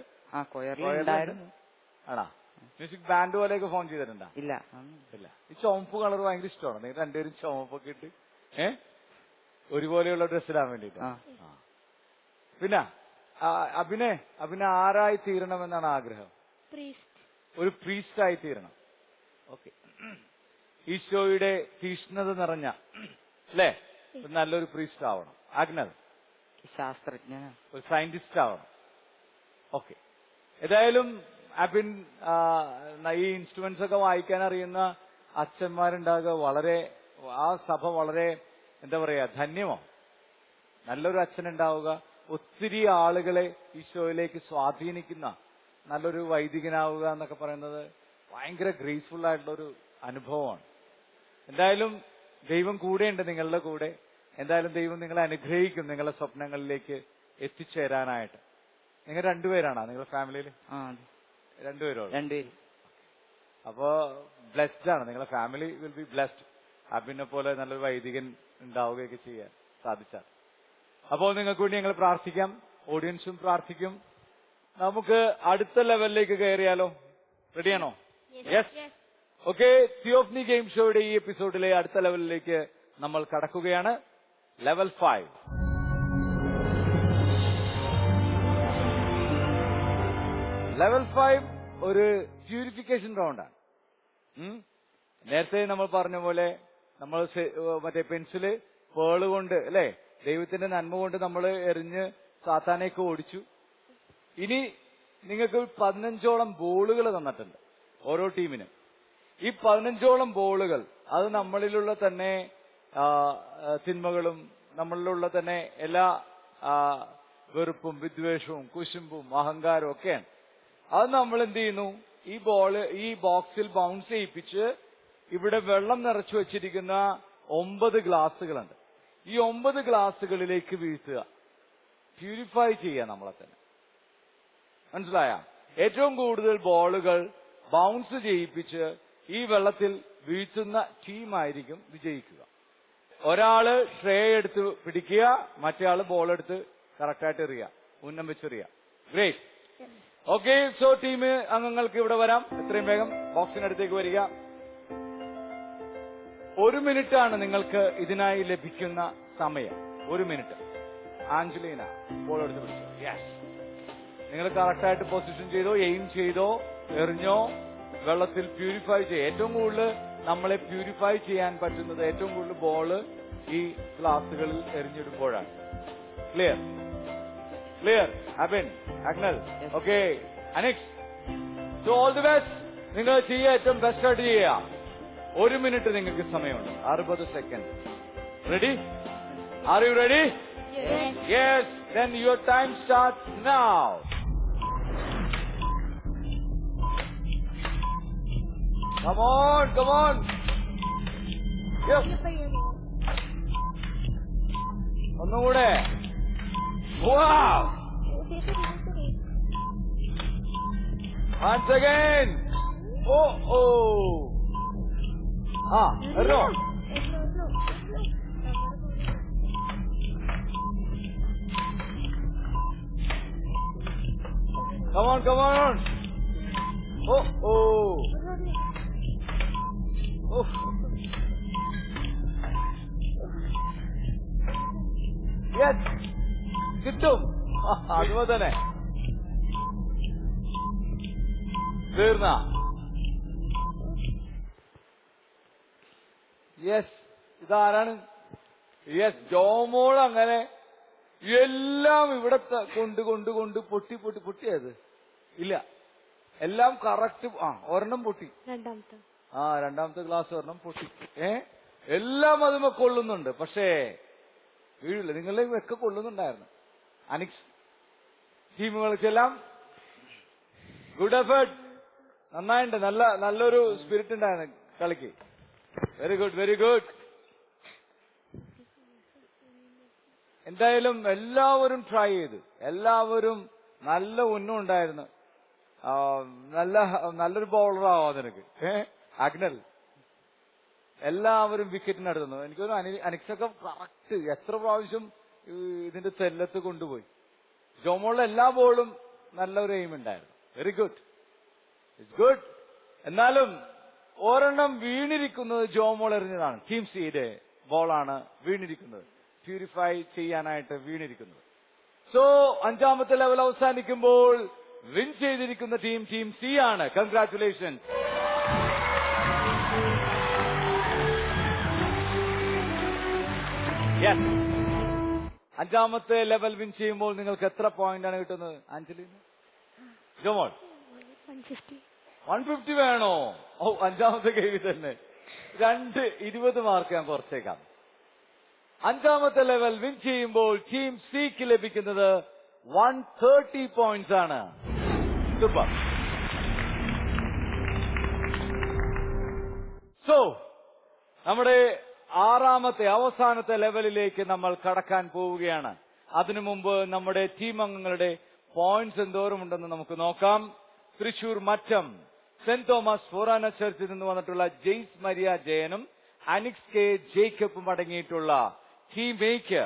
കൊയറിലുണ്ടായിരുന്നു. ആണോ? മ്യൂസിക് ബാൻഡ് പോലെയൊക്കെ ഫോൺ ചെയ്തിട്ടുണ്ടോ? ഇല്ല. ഇല്ല. ഈ ചുവപ്പ് കളർ ഭയങ്കര ഇഷ്ടമാണ്. നിങ്ങൾ രണ്ടുപേരും ചുവപ്പൊക്കെ ഇട്ട് ഒരുപോലെയുള്ള ഡ്രസ് ഇടാൻ വേണ്ടിട്ട്. പിന്നെ അഭിനയ ആരായി തീരണമെന്നാണ് ആഗ്രഹം? ഒരു പ്രീസ്റ്റ് ആയി തീരണം. ഓക്കെ. ഈശോയുടെ തീഷ്ണത നിറഞ്ഞ അല്ലേ നല്ലൊരു പ്രീസ്റ്റ് ആവണം. അഗ്നൽ ശാസ്ത്രജ്ഞന, ഒരു സയന്റിസ്റ്റ് ആവണം. ഓക്കെ. ഏതായാലും അബിൻ ഈ ഇൻസ്ട്രുമെന്റ്സ് ഒക്കെ വായിക്കാൻ അറിയുന്ന അച്ഛന്മാരുണ്ടാകുക വളരെ, ആ സഭ വളരെ എന്താ പറയാ ധന്യമോ. നല്ലൊരു അച്ഛനുണ്ടാവുക, ഒത്തിരി ആളുകളെ ഈശോയിലേക്ക് സ്വാധീനിക്കുന്ന നല്ലൊരു വൈദികനാവുക എന്നൊക്കെ പറയുന്നത് ഭയങ്കര ഗ്രേസ്ഫുൾ ആയിട്ടുള്ള ഒരു അനുഭവമാണ്. എന്തായാലും ദൈവം കൂടെയുണ്ട് നിങ്ങളുടെ കൂടെ. എന്തായാലും ദൈവം നിങ്ങളെ അനുഗ്രഹിക്കും നിങ്ങളുടെ സ്വപ്നങ്ങളിലേക്ക് എത്തിച്ചേരാനായിട്ട്. നിങ്ങൾ രണ്ടുപേരാണോ നിങ്ങളുടെ ഫാമിലിയിൽ? രണ്ടുപേരോ? രണ്ടുപേര്. അപ്പോ ബ്ലെസ്ഡ് ആണ് നിങ്ങളുടെ ഫാമിലി. Will be blessed. അബിനെ പോലെ നല്ലൊരു വൈദികൻ ഉണ്ടാവുകയൊക്കെ ചെയ്യാൻ സാധിച്ചാൽ. അപ്പോൾ നിങ്ങൾക്ക് വേണ്ടി ഞങ്ങൾ പ്രാർത്ഥിക്കാം, ഓഡിയൻസും പ്രാർത്ഥിക്കും. നമുക്ക് അടുത്ത ലെവലിലേക്ക് കയറിയാലോ? റെഡിയാണോ? യെസ്. ഓക്കെ. തിയോഫനി ഗെയിം ഷോയുടെ ഈ എപ്പിസോഡിലെ അടുത്ത ലെവലിലേക്ക് നമ്മൾ കടക്കുകയാണ്. ലെവൽ 5. ലെവൽ 5 ഒരു പ്യൂരിഫിക്കേഷൻ റൗണ്ടാണ്. നേരത്തെ നമ്മൾ പറഞ്ഞ പോലെ നമ്മൾ മറ്റേ പെൻസില് പേള് കൊണ്ട് അല്ലെ ദൈവത്തിന്റെ നന്മ കൊണ്ട് നമ്മൾ എറിഞ്ഞ് സാത്താനെയൊക്കെ ഓടിച്ചു. ഇനി നിങ്ങൾക്ക് 15ഓളം ബോളുകൾ തന്നിട്ടുണ്ട് ഓരോ ടീമിനും. ഈ 15ഓളം ബോളുകൾ അത് നമ്മളിലുള്ള തന്നെ തിന്മകളും നമ്മളിലുള്ള തന്നെ എല്ലാ വെറുപ്പും വിദ്വേഷവും കുശുമ്പും അഹങ്കാരവും ഒക്കെയാണ്. അത് നമ്മൾ എന്ത് ചെയ്യുന്നു? ഈ ബോക്സിൽ ബൗൺസ് ചെയ്യിപ്പിച്ച് ഇവിടെ വെള്ളം നിറച്ചു വെച്ചിരിക്കുന്ന 9 ഗ്ലാസുകളുണ്ട്. ഈ 9 ഗ്ലാസുകളിലേക്ക് വീഴ്ത്തുക. പ്യൂരിഫൈ ചെയ്യുക നമ്മളെ തന്നെ. മനസ്സിലായ? ഏറ്റവും കൂടുതൽ ബോളുകൾ ബൗൺസ് ചെയ്യിപ്പിച്ച് ഈ വെള്ളത്തിൽ വീഴ്ത്തുന്ന ടീമായിരിക്കും വിജയിക്കുക. ഒരാള് ട്രേ എടുത്ത് പിടിക്കുക, മറ്റേ ആള് ബോൾ എടുത്ത് കറക്റ്റായിട്ട് എറിയുക, ഉന്നം വെച്ചെറിയുക. ഗ്രേറ്റ്. ഓക്കെ. സോ ടീം അംഗങ്ങൾക്ക് ഇവിടെ വരാം. എത്രയും വേഗം ബോക്സിനടുത്തേക്ക് വരിക. 1 മിനിറ്റാണ് നിങ്ങൾക്ക് ഇതിനായി ലഭിക്കുന്ന സമയം. 1 മിനിറ്റ്. ആഞ്ചലീന ബോൾ എടുത്ത് പിടിച്ചു. യെസ്. നിങ്ങൾ കറക്റ്റായിട്ട് പൊസിഷൻ ചെയ്തോ, എയിം ചെയ്തോ, എറിഞ്ഞോ, വെള്ളത്തിൽ പ്യൂരിഫൈ ചെയ്യുക. ഏറ്റവും കൂടുതൽ നമ്മളെ പ്യൂരിഫൈ ചെയ്യാൻ പറ്റുന്നത് ഏറ്റവും കൂടുതൽ ബോള് ഈ ഗ്ലാസുകളിൽ എറിഞ്ഞിടുമ്പോഴാണ്. Clear? Clear? Abin, Agnal. Okay. Anix, so all the best. നിങ്ങൾ ചെയ്യുക, ഏറ്റവും ബെസ്റ്റ് ആയിട്ട് ചെയ്യുക. 1 മിനിറ്റ് നിങ്ങൾക്ക് സമയമുണ്ട്. 60 second. Ready? Are you ready? Yes. Then your time starts now. Come on, come on. Yes. ഒന്നുകൂടെ. Wow. Once again. Oh. Hello. Come on. Oh. Yes. കിട്ടും. അതുപോലെ തന്നെ തീർന്ന. യെസ്. ഇതാരാണ്? യെസ്, ജോമോൾ. അങ്ങനെ എല്ലാം ഇവിടെ കൊണ്ട് പൊട്ടിയത് ഇല്ല. എല്ലാം കറക്റ്റ്. ഒരെണ്ണം പൊട്ടി. രണ്ടാമത്തെ ഗ്ലാസ് ഒരെണ്ണം പൊട്ടി. എല്ലാം അതുമേ കൊള്ളുന്നുണ്ട്, പക്ഷേ വീഴില്ല. നിങ്ങളിലേക്ക് ഒക്കെ കൊള്ളുന്നുണ്ടായിരുന്നു. അനിക്സ് ടീമുകൾക്കെല്ലാം ഗുഡ് എഫേർട്ട്. നന്നായിട്ടുണ്ട്. നല്ലൊരു സ്പിരിറ്റ് ഉണ്ടായിരുന്നു കളിക്ക്. Very good. എന്തായാലും എല്ലാവരും ട്രൈ ചെയ്തു. എല്ലാവരും നല്ല ഉന്നം ഉണ്ടായിരുന്നു. നല്ലൊരു ബൗളർ ആവാം നിനക്ക്. അഗ്നൽ എല്ലാവരും വിക്കറ്റിനടുത്തുന്നു. എനിക്കൊരു അനിക്സൊക്കെ കറക്റ്റ് എത്ര പ്രാവശ്യം ഇതിന്റെ തെല്ലത്ത് കൊണ്ടുപോയി. ജോമോളിലെ എല്ലാ ബോളും നല്ലൊരു എയിം ഉണ്ടായിരുന്നു. Very good, it's good. എന്നാലും ഒരെണ്ണം വീണിരിക്കുന്നത് ജോമോൾ എറിഞ്ഞതാണ്. ടീം സിയുടെ ബോളാണ് വീണിരിക്കുന്നത്, പ്യൂരിഫൈ ചെയ്യാനായിട്ട് വീണിരിക്കുന്നത്. സോ 5ാമത്തെ ലെവൽ അവസാനിക്കുമ്പോൾ വിൻ ചെയ്തിരിക്കുന്ന ടീം സി ആണ്. കൺഗ്രാറ്റുലേഷൻസ്. യെസ്, 5ാമത്തെ ലെവൽ വിൻ ചെയ്യുമ്പോൾ നിങ്ങൾക്ക് എത്ര പോയിന്റ് ആണ് കിട്ടുന്നത് അഞ്ജലി? ജോമോൾ 150 വേണോ? ഓ, 5ാമത്തെ ഗെയിമിൽ തന്നെ 20 മാർക്ക് ഞാൻ കുറച്ചേക്കാം. 5ാമത്തെ ലെവൽ വിൻ ചെയ്യുമ്പോൾ ടീം സിക്ക് ലഭിക്കുന്നത് 130 പോയിന്റ്സ് ആണ്. സൂപ്പർ. സോ നമ്മുടെ 6ാമത്തെ അവസാനത്തെ ലെവലിലേക്ക് നമ്മൾ കടക്കാൻ പോവുകയാണ്. അതിനു മുമ്പ് നമ്മുടെ ടീം അംഗങ്ങളുടെ പോയിന്റ്സ് എന്തോരമുണ്ടെന്ന് നമുക്ക് നോക്കാം. തൃശൂർ മറ്റം സെന്റ് തോമസ് ഫൊറാന ചർച്ചിൽ നിന്ന് വന്നിട്ടുള്ള ജെയ്സ് മരിയ ജയനും അനിക്സ് കെ ജേക്കബും അടങ്ങിയിട്ടുള്ള ടീം എക്ക്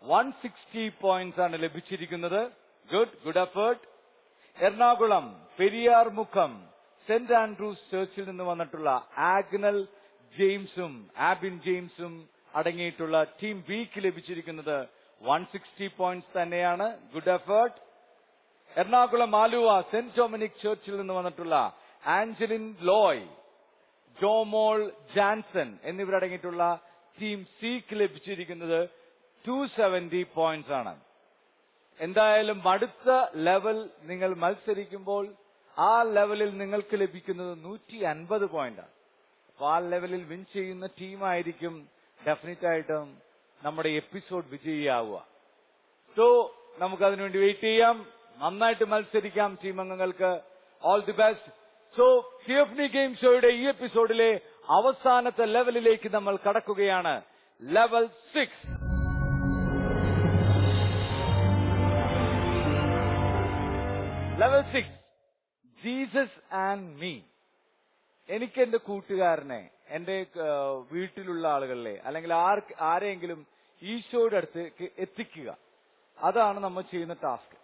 160 പോയിന്റ്സ് ആണ് ലഭിച്ചിരിക്കുന്നത്. Good effort. എറണാകുളം പെരിയാർ മുഖം സെന്റ് ആൻഡ്രൂസ് ചർച്ചിൽ നിന്ന് വന്നിട്ടുള്ള ആബിൻ ജെയിംസും അടങ്ങിയിട്ടുള്ള ടീം ബിക്ക് ലഭിച്ചിരിക്കുന്നത് 160 പോയിന്റ്സ് തന്നെയാണ്. Good effort. Ernakulam Aluva saint Dominic ചർച്ചിൽ നിന്ന് വന്നിട്ടുള്ള ആഞ്ചലിൻ ലോയ്, ജോമോൾ ജാൻസൺ എന്നിവരടങ്ങിയിട്ടുള്ള ടീം സിക്ക് ലഭിച്ചിരിക്കുന്നത് 270 പോയിന്റ്സ് ആണ്. എന്തായാലും അടുത്ത ലെവൽ നിങ്ങൾ മത്സരിക്കുമ്പോൾ ആ ലെവലിൽ നിങ്ങൾക്ക് ലഭിക്കുന്നത് 150 പോയിന്റാണ്. അപ്പൊ ആ ലെവലിൽ വിൻ ചെയ്യുന്ന ടീമായിരിക്കും ഡെഫിനറ്റ് ആയിട്ടും നമ്മുടെ എപ്പിസോഡ് വിജയിയാവുക. സോ നമുക്ക് അതിനുവേണ്ടി വെയിറ്റ് ചെയ്യാം. നന്നായിട്ട് മത്സരിക്കാം ടീം അംഗങ്ങൾക്ക്. All the best. So Theophany game ഷോയുടെ ഈ എപ്പിസോഡിലെ അവസാനത്തെ ലെവലിലേക്ക് നമ്മൾ കടക്കുകയാണ്. Level 6. Level 6, Jesus and me. എനിക്ക് എന്റെ കൂട്ടുകാരനെ, എന്റെ വീട്ടിലുള്ള ആളുകളിലെ അല്ലെങ്കിൽ ആരെങ്കിലും ഈശോയുടെ അടുത്തേക്ക് എത്തിക്കുക. അതാണ് നമ്മൾ ചെയ്യുന്ന ടാസ്ക്.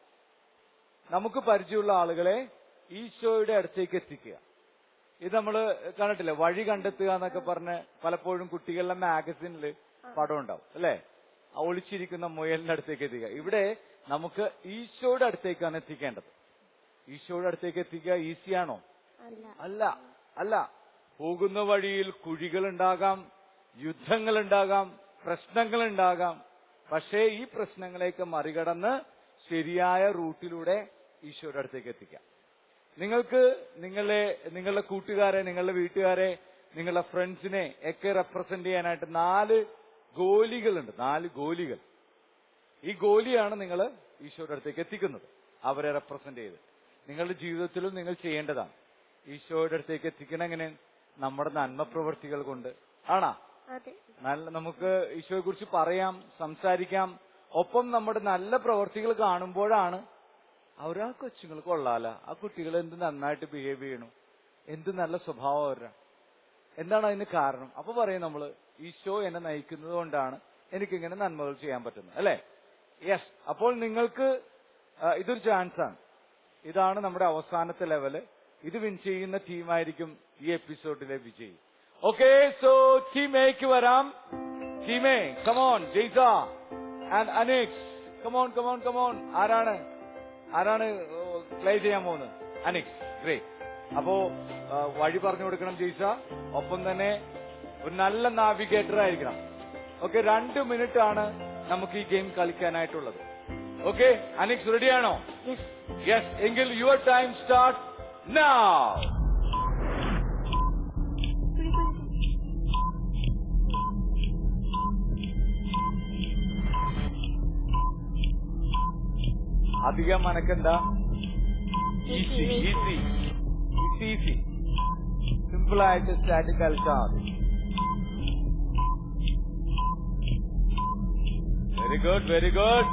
നമുക്ക് പരിചയമുള്ള ആളുകളെ ഈശോയുടെ അടുത്തേക്ക് എത്തിക്കുക. ഇത് നമ്മൾ കണ്ടിട്ടില്ലേ, വഴി കണ്ടെത്തുക എന്നൊക്കെ പറഞ്ഞ് പലപ്പോഴും കുട്ടികളുടെ മാഗസിനിൽ പടം ഉണ്ടാവും അല്ലെ, ഒളിച്ചിരിക്കുന്ന മുയലിന്റെ അടുത്തേക്ക് എത്തിക്കുക. ഇവിടെ നമുക്ക് ഈശോയുടെ അടുത്തേക്കാണ് എത്തിക്കേണ്ടത്. ഈശോയുടെ അടുത്തേക്ക് എത്തിക്കുക ഈസിയാണോ? അല്ല. പോകുന്ന വഴിയിൽ കുഴികളുണ്ടാകാം, യുദ്ധങ്ങളുണ്ടാകാം, പ്രശ്നങ്ങളുണ്ടാകാം. പക്ഷേ ഈ പ്രശ്നങ്ങളെയൊക്കെ മറികടന്ന് ശരിയായ റൂട്ടിലൂടെ ഈശോയുടെ അടുത്തേക്ക് എത്തിക്കാം. നിങ്ങൾക്ക് നിങ്ങളുടെ കൂട്ടുകാരെ, നിങ്ങളുടെ വീട്ടുകാരെ, നിങ്ങളുടെ ഫ്രണ്ട്സിനെ ഒക്കെ റെപ്രസെന്റ് ചെയ്യാനായിട്ട് 4 ഗോലികളുണ്ട്. 4 ഗോലികൾ. ഈ ഗോലിയാണ് നിങ്ങൾ ഈശോയുടെ അടുത്തേക്ക് എത്തിക്കുന്നത്. അവരെ റെപ്രസെന്റ് ചെയ്ത് നിങ്ങളുടെ ജീവിതത്തിലും നിങ്ങൾ ചെയ്യേണ്ടതാണ്. ഈശോയുടെ അടുത്തേക്ക് എത്തിക്കണം എങ്ങനെ? നമ്മുടെ നന്മ പ്രവൃത്തികൾ കൊണ്ട് ആണോ? നമുക്ക് ഈശോയെ കുറിച്ച് പറയാം, സംസാരിക്കാം. ഒപ്പം നമ്മുടെ നല്ല പ്രവൃത്തികൾ കാണുമ്പോഴാണ് അവർ ആ കൊച്ചുങ്ങൾ കൊള്ളാല, ആ കുട്ടികൾ എന്ത് നന്നായിട്ട് ബിഹേവ് ചെയ്യണു, എന്ത് നല്ല സ്വഭാവം അവരുടെ, എന്താണ് അതിന് കാരണം? അപ്പൊ പറയും നമ്മള് ഈശോ എന്നെ നയിക്കുന്നത് കൊണ്ടാണ് എനിക്കിങ്ങനെ നന്മകൾ ചെയ്യാൻ പറ്റുന്നത് അല്ലെ? യെസ്. അപ്പോൾ നിങ്ങൾക്ക് ഇതൊരു ചാൻസാണ്. ഇതാണ് നമ്മുടെ അവസാനത്തെ ലെവല്. ഇത് വിൻ ചെയ്യുന്ന ടീമായിരിക്കും ഈ എപ്പിസോഡിലെ വിജയി. ഓക്കെ, സോ ടീം എക്ക് വരാം. Team A, come on. ജെയ്സ ആൻഡ് അനിക്സ്, കമോൺ. ആരാണ് പ്ലേ ചെയ്യാൻ പോകുന്നത്? അനിക്സ്. ഗ്രേറ്റ്. അപ്പോ വഴി പറഞ്ഞു കൊടുക്കണം ജെയ്സ. ഒപ്പം തന്നെ ഒരു നല്ല നാവിഗേറ്റർ ആയിരിക്കണം. ഓക്കെ, 2 മിനിറ്റ് ആണ് നമുക്ക് ഈ ഗെയിം കളിക്കാനായിട്ടുള്ളത്. ഓക്കെ, അനിക്സ് റെഡിയാണോ? യെസ്. എങ്കിൽ യുവർ ടൈം സ്റ്റാർട്ട് നൗ. അധികം മനക്കെന്താ? ഈസി. സിമ്പിൾ ആയിട്ട് സ്റ്റാറ്റിക് കളിച്ചാൽ മതി. Very good.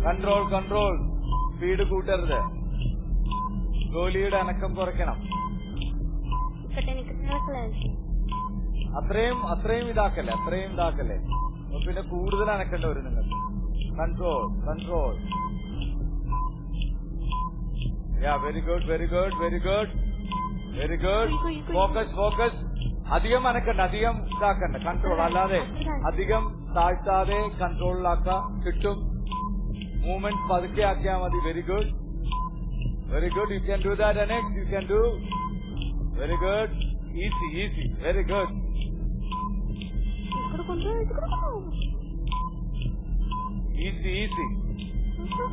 കൺട്രോൾ. സ്പീഡ് കൂട്ടരുത്. ഗോലിയുടെ അനക്കം കുറയ്ക്കണം. അത്രയും ഇതാക്കല്ലേ, അപ്പൊ പിന്നെ കൂടുതൽ അനക്കേണ്ടി വരും നിങ്ങൾക്ക്. കൺട്രോൾ. Very good. ഫോക്കസ്. അധികം അനക്കണ്ട, അധികം ഇതാക്കണ്ട. കൺട്രോൾ അല്ലാതെ അധികം താഴ്ത്താതെ കൺട്രോളിലാക്ക. കിട്ടും. മൂവ്മെന്റ് പതുക്കെ ആക്കിയാൽ മതി. Very good. You can do that. Next you can do. Very good. Easy. Very good. Easy.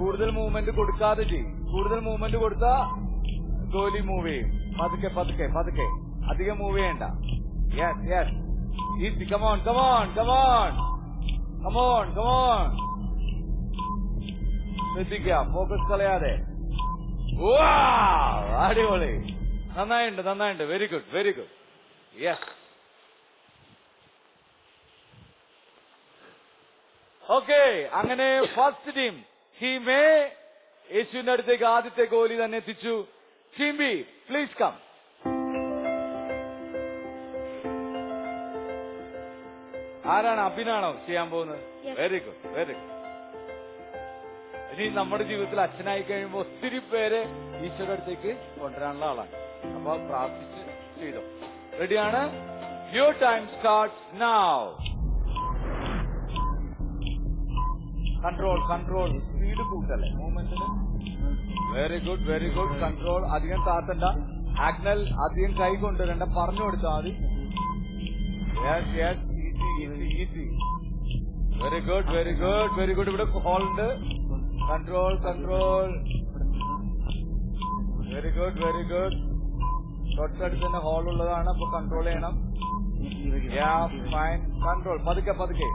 കൂടുതൽ മൂവ്മെന്റ് കൊടുക്കാതെ ചെയ്യും. കൂടുതൽ മൂവ്മെന്റ് കൊടുത്താ ഗോലി മൂവ് ചെയ്യും. പതുക്കെ. അധികം മൂവ് ചെയ്യണ്ട. യെസ്. ഈസി. കമോൺ. ശ്രദ്ധിക്കുക, ഫോക്കസ് കളയാതെ. അടിപൊളി. നന്നായിട്ടുണ്ട്. Very good. യെസ്. ഓക്കെ, അങ്ങനെ ഫസ്റ്റ് ടീം എ യേശുവിന്റെ അടുത്തേക്ക് ആദ്യത്തെ ഗോലി തന്നെ എത്തിച്ചു. Team B, please come. ആരാണ്? അഭിനാണോ ചെയ്യാൻ പോകുന്നത്? Very good. ഇനി നമ്മുടെ ജീവിതത്തിൽ അച്ഛനായി കഴിയുമ്പോൾ ഒത്തിരി പേരെ ഈശോയുടെ അടുത്തേക്ക് കൊണ്ടുവരാനുള്ള ആളാണ്. അപ്പൊ പ്രാർത്ഥിച്ച് ചെയ്തോ. റെഡിയാണ്? Your time starts now. Control. Speed കൂട്ടല്ലേ മൂവ്മെന്റിന്. Very good. കൺട്രോൾ. അധികം താത്തണ്ട. ആഗ്നൽ അധികം കൈ കൊണ്ടുവരണ്ട, പറഞ്ഞു കൊടുത്താൽ മതി. യെസ്. ഈസി. Very good. ഇവിടെ ഹോളുണ്ട്. കൺട്രോൾ. Very good. തൊട്ടടുത്ത് തന്നെ ഹോൾ ഉള്ളതാണ്, അപ്പൊ കൺട്രോൾ ചെയ്യണം. ഫൈൻ. കൺട്രോൾ. പതുക്കെ.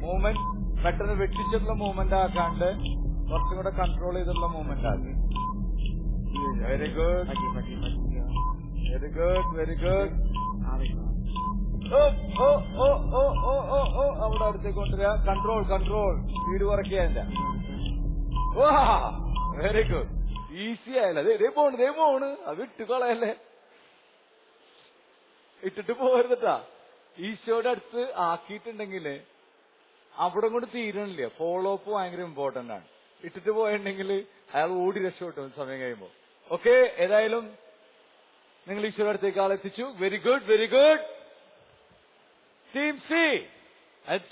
മൂവ്മെന്റ് പെട്ടെന്ന് വെട്ടിച്ചിട്ടുള്ള മൂവ്മെന്റ് ആക്കാണ്ട് കുറച്ചും കൂടെ കൺട്രോൾ ചെയ്തിട്ടുള്ള മൂവ്മെന്റ് ആക്കി. Very good. അവിടെ അടുത്തേക്ക് കൊണ്ടുവരിക. കൺട്രോൾ. സ്പീഡ് കുറയ്ക്കുക. Very good. ഈസി ആയല്ലേ? ദേ പോണ്. അത് ഇട്ടുകളയല്ലേ, ഇട്ടിട്ട് പോരുന്നിട്ടാ. ഈശോയുടെ അടുത്ത് ആക്കിയിട്ടുണ്ടെങ്കിൽ അവിടെ കൊണ്ട് തീരണില്ല. ഫോളോ അപ്പ് ഭയങ്കര ഇമ്പോർട്ടന്റ് ആണ്. ഇട്ടിട്ട് പോയിട്ടുണ്ടെങ്കിൽ അയാൾ ഓടി രക്ഷപ്പെട്ടു സമയം കഴിയുമ്പോ. ഓക്കെ, ഏതായാലും നിങ്ങൾ ഈശോയുടെ അടുത്തേക്ക് ആളെത്തിച്ചു. Very good. Team C,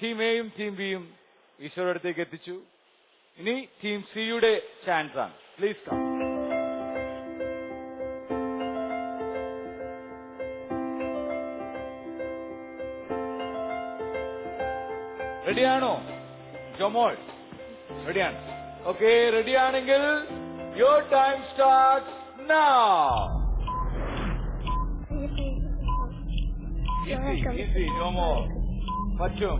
team എയും ടീം ബിയും ഈശോയുടെ അടുത്തേക്ക് എത്തിച്ചു. ഇനി ടീം സിയുടെ ചാൻസ് ആണ്. Please come. റെഡിയാണോ ജോമോൾ? റെഡിയാണ്. ഓക്കെ, റെഡിയാണെങ്കിൽ your time starts now. Easy Jomol. പറ്റും.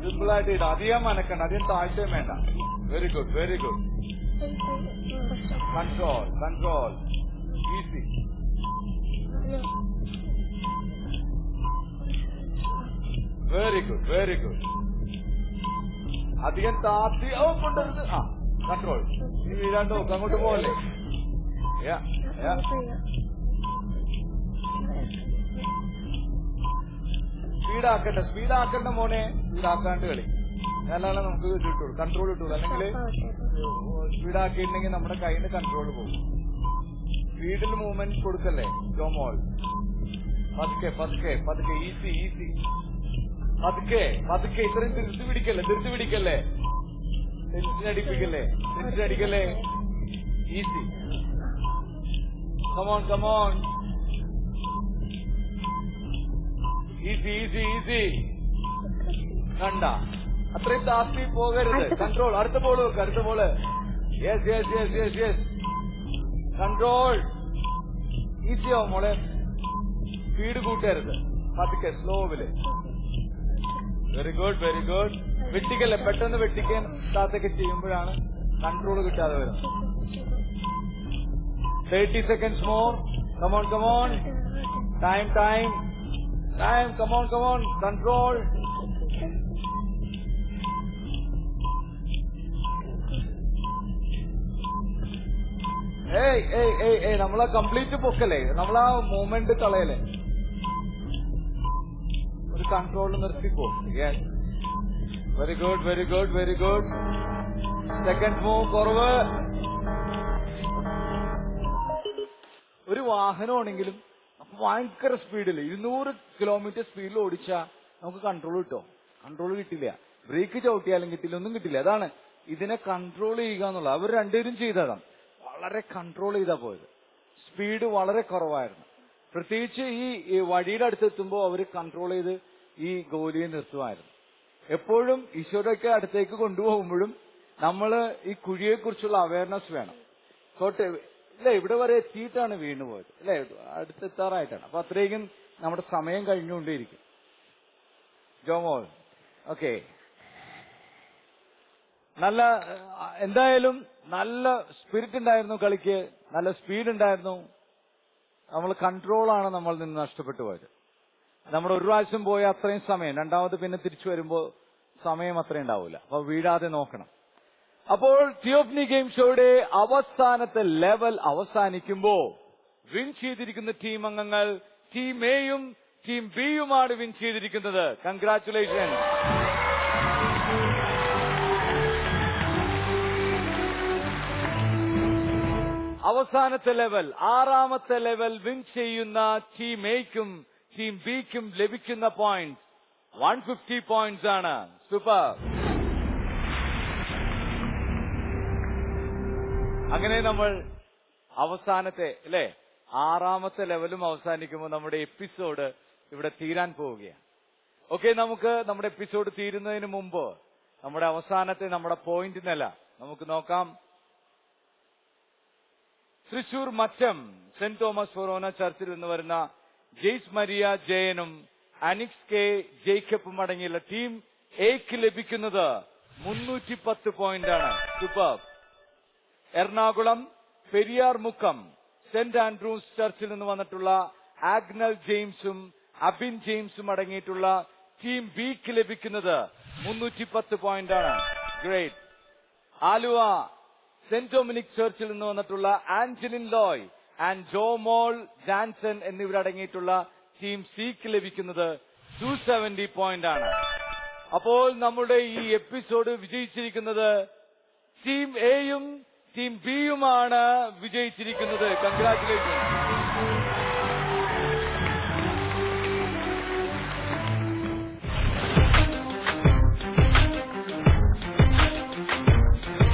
സിമ്പിളായിട്ട് ഇടാം. അധികം അനക്കണ്ട, അധികം താഴ്ചയും വേണ്ട. Very good. Control. Easy. Very good. അധികം താത്തി കൊണ്ടത്. കൺട്രോൾ. ഈ വീഴാണ്ട് നോക്ക്, അങ്ങോട്ട് പോകല്ലേ. സ്പീഡാക്കണ്ട മോനെ. സ്പീഡാക്കാണ്ട് കളി. എന്നാലേ നമുക്ക് കിട്ടുള്ളൂ, കൺട്രോൾ കിട്ടുള്ളൂ. അല്ലെങ്കിൽ സ്പീഡാക്കിയിട്ടുണ്ടെങ്കിൽ നമ്മുടെ കയ്യിൽ നിന്ന് കൺട്രോൾ പോകും. സ്പീഡിൽ മൂവ്മെന്റ് കൊടുക്കല്ലേ ജോമോൾ. പതുക്കെ. ഈസി. പതുക്കെ. ഇത്രയും ധൃതി പിടിക്കല്ലേ. ടെൻഷനടിക്കല്ലേ. ഈസി. കമോൺ. ഈസി. കണ്ട, അത്രയും താത്തി പോകരുത്. കൺട്രോൾ. അടുത്ത ബോള്. യെസ്. കൺട്രോൾ. ഈസിയോ മോളെ. സ്പീഡ് കൂട്ടരുത്. പതുക്കെ, സ്ലോവില്. Very good. വെട്ടിക്കല്ലേ, പെട്ടെന്ന് വെട്ടിക്കാൻ താത്തൊക്കെ ചെയ്യുമ്പോഴാണ് കൺട്രോൾ കിട്ടാതെ വരുന്നത്. 30 seconds more. Come on. Time. Come on. Control. നമ്മളെ കംപ്ലീറ്റ് പൊക്കല്ലേ, നമ്മളാ മൂവ്മെന്റ് കളയല്ലേ, ഒരു കൺട്രോൾ നിർത്തിപ്പോ. Yes, very good, very good, very good. Second move കുറവ്. ഒരു വാഹനമാണെങ്കിലും ഭയങ്കര സ്പീഡിൽ 200 കിലോമീറ്റർ സ്പീഡിൽ ഓടിച്ചാൽ നമുക്ക് കൺട്രോൾ കിട്ടോ? കൺട്രോൾ കിട്ടില്ല. ബ്രേക്ക് ചവിട്ടിയാലും കിട്ടില്ല, ഒന്നും കിട്ടില്ല. അതാണ് ഇതിനെ കൺട്രോൾ ചെയ്യുക എന്നുള്ളത്. അവർ രണ്ടുപേരും ചെയ്തതാണ്, വളരെ കൺട്രോൾ ചെയ്താ പോയത്. സ്പീഡ് വളരെ കുറവായിരുന്നു. പ്രത്യേകിച്ച് ഈ വഴിയുടെ അടുത്തെത്തുമ്പോൾ അവർ കൺട്രോൾ ചെയ്ത് ഈ ഗോലിയെ നിർത്തുമായിരുന്നു. എപ്പോഴും ഈശോയുടെ അടുത്തേക്ക് കൊണ്ടുപോകുമ്പോഴും നമ്മൾ ഈ കുഴിയെക്കുറിച്ചുള്ള അവയർനെസ് വേണം. ഇല്ല, ഇവിടെ വരെ എത്തിയിട്ടാണ് വീണുപോയത്, അല്ലെ, അടുത്തെത്താറായിട്ടാണ്. അപ്പൊ അത്രയും നമ്മുടെ സമയം കഴിഞ്ഞുകൊണ്ടേയിരിക്കും. ജോമോൾ, ഓക്കെ, എന്തായാലും നല്ല സ്പിരിറ്റ് ഉണ്ടായിരുന്നു കളിക്ക്, നല്ല സ്പീഡ് ഉണ്ടായിരുന്നു. നമ്മൾ കൺട്രോളാണ് നമ്മളിൽ നിന്ന് നഷ്ടപ്പെട്ടു പോയത്. നമ്മൾ ഒരു പ്രാവശ്യം പോയ അത്രയും സമയം രണ്ടാമത് പിന്നെ തിരിച്ചു വരുമ്പോൾ സമയം അത്രയും ഉണ്ടാവില്ല. അപ്പൊ വീഴാതെ നോക്കണം. അപ്പോൾ തിയോഫനി ഗെയിം ഷോയുടെ അവസാനത്തെ ലെവൽ അവസാനിക്കുമ്പോ വിൻ ചെയ്തിരിക്കുന്ന ടീം അംഗങ്ങൾ ടീം എയും ടീം ബിയുമാണ് വിൻ ചെയ്തിരിക്കുന്നത്. കൺഗ്രാറ്റുലേഷൻ. അവസാനത്തെ ലെവൽ, 6ാമത്തെ ലെവൽ വിൻ ചെയ്യുന്ന ടീം എയ്ക്കും ടീം ബിക്കും ലഭിക്കുന്ന പോയിന്റ്സ് 150 പോയിന്റ്സ് ആണ്. സൂപ്പർ. അങ്ങനെ നമ്മൾ അവസാനത്തെ, അല്ലെ, 6ാമത്തെ ലെവലും അവസാനിക്കുമ്പോൾ നമ്മുടെ എപ്പിസോഡ് ഇവിടെ തീരാൻ പോവുകയാണ്. ഓക്കെ, നമുക്ക് നമ്മുടെ എപ്പിസോഡ് തീരുന്നതിന് മുമ്പ് നമ്മുടെ അവസാനത്തെ നമ്മുടെ പോയിന്റ് നില നമുക്ക് നോക്കാം. Thrissur Mattam saint Thomas forane ചർച്ചിൽ നിന്ന് വരുന്ന ജെയ്സ് മരിയ ജയനും അനിക്സ് കെ ജേക്കബും അടങ്ങിയുള്ള ടീം എക്ക് ലഭിക്കുന്നത് 310 പോയിന്റാണ്. Super. Ernakulam Periyar Mukkam saint Andrews ചർച്ചിൽ നിന്ന് വന്നിട്ടുള്ള ആഗ്നൽ ജെയിംസും അബിൻ ജെയിംസും അടങ്ങിയിട്ടുള്ള ടീം ബിക്ക് ലഭിക്കുന്നത് 310 പോയിന്റാണ്. ഗ്രേറ്റ്. ആലുവ സെന്റ് ഡൊമിനിക് ചർച്ചിൽ നിന്ന് വന്നിട്ടുള്ള ആഞ്ചലിൻ ലോയ് ആൻഡ് ജോമോൾ ജാൻസൺ എന്നിവരടങ്ങിയിട്ടുള്ള ടീം സിക്ക് ലഭിക്കുന്നത് 270 പോയിന്റാണ്. അപ്പോൾ നമ്മുടെ ഈ എപ്പിസോഡ് വിജയിച്ചിരിക്കുന്നത് ടീം എയും ടീം ബിയുമാണ് വിജയിച്ചിരിക്കുന്നത്. Congratulation.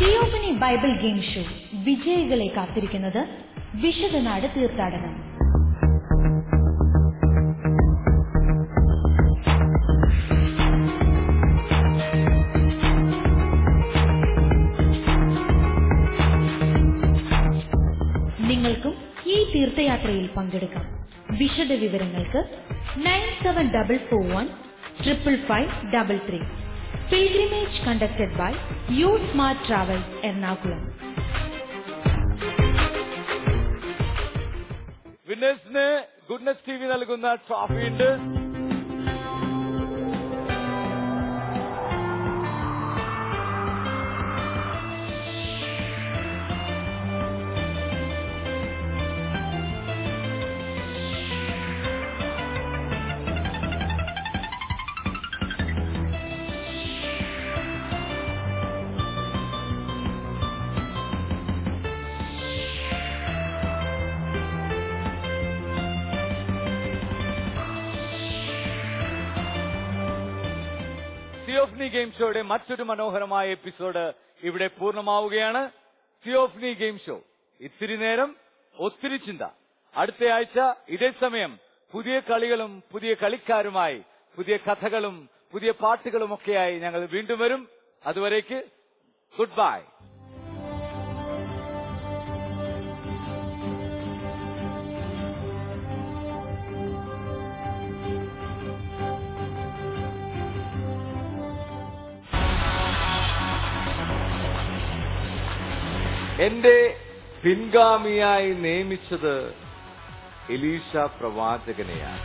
Theophany Bible game show വിജയികളെ കാത്തിരിക്കുന്നത് വിശുദ്ധനാട് തീർത്ഥാടനം. നിങ്ങൾക്കും ഈ തീർത്ഥയാത്രയിൽ പങ്കെടുക്കാം. വിശദ വിവരങ്ങൾക്ക് 9744155533. Pilgrimage conducted by You Smart Travels എറണാകുളം. വിന്നേഴ്സിന് ഗുഡ്നസ് ടിവി നൽകുന്ന ട്രോഫി ഉണ്ട്. തിയോഫനി ഗെയിം ഷോയുടെ മറ്റൊരു മനോഹരമായ എപ്പിസോഡ് ഇവിടെ പൂർണ്ണമാവുകയാണ്. തിയോഫനി ഗെയിം ഷോ ഇത്തിരി നേരം ഒത്തിരി ചിന്ത. അടുത്ത ആഴ്ച ഇതേ സമയം പുതിയ കളികളും പുതിയ കളിക്കാരുമായി പുതിയ കഥകളും പുതിയ പാട്ടുകളുമൊക്കെയായി ഞങ്ങൾ വീണ്ടും വരും. അതുവരേക്ക് ഗുഡ് ബൈ. എന്റെ പിൻഗാമിയായി നിയമിച്ചത് എലീശ പ്രവാചകനെയാണ്.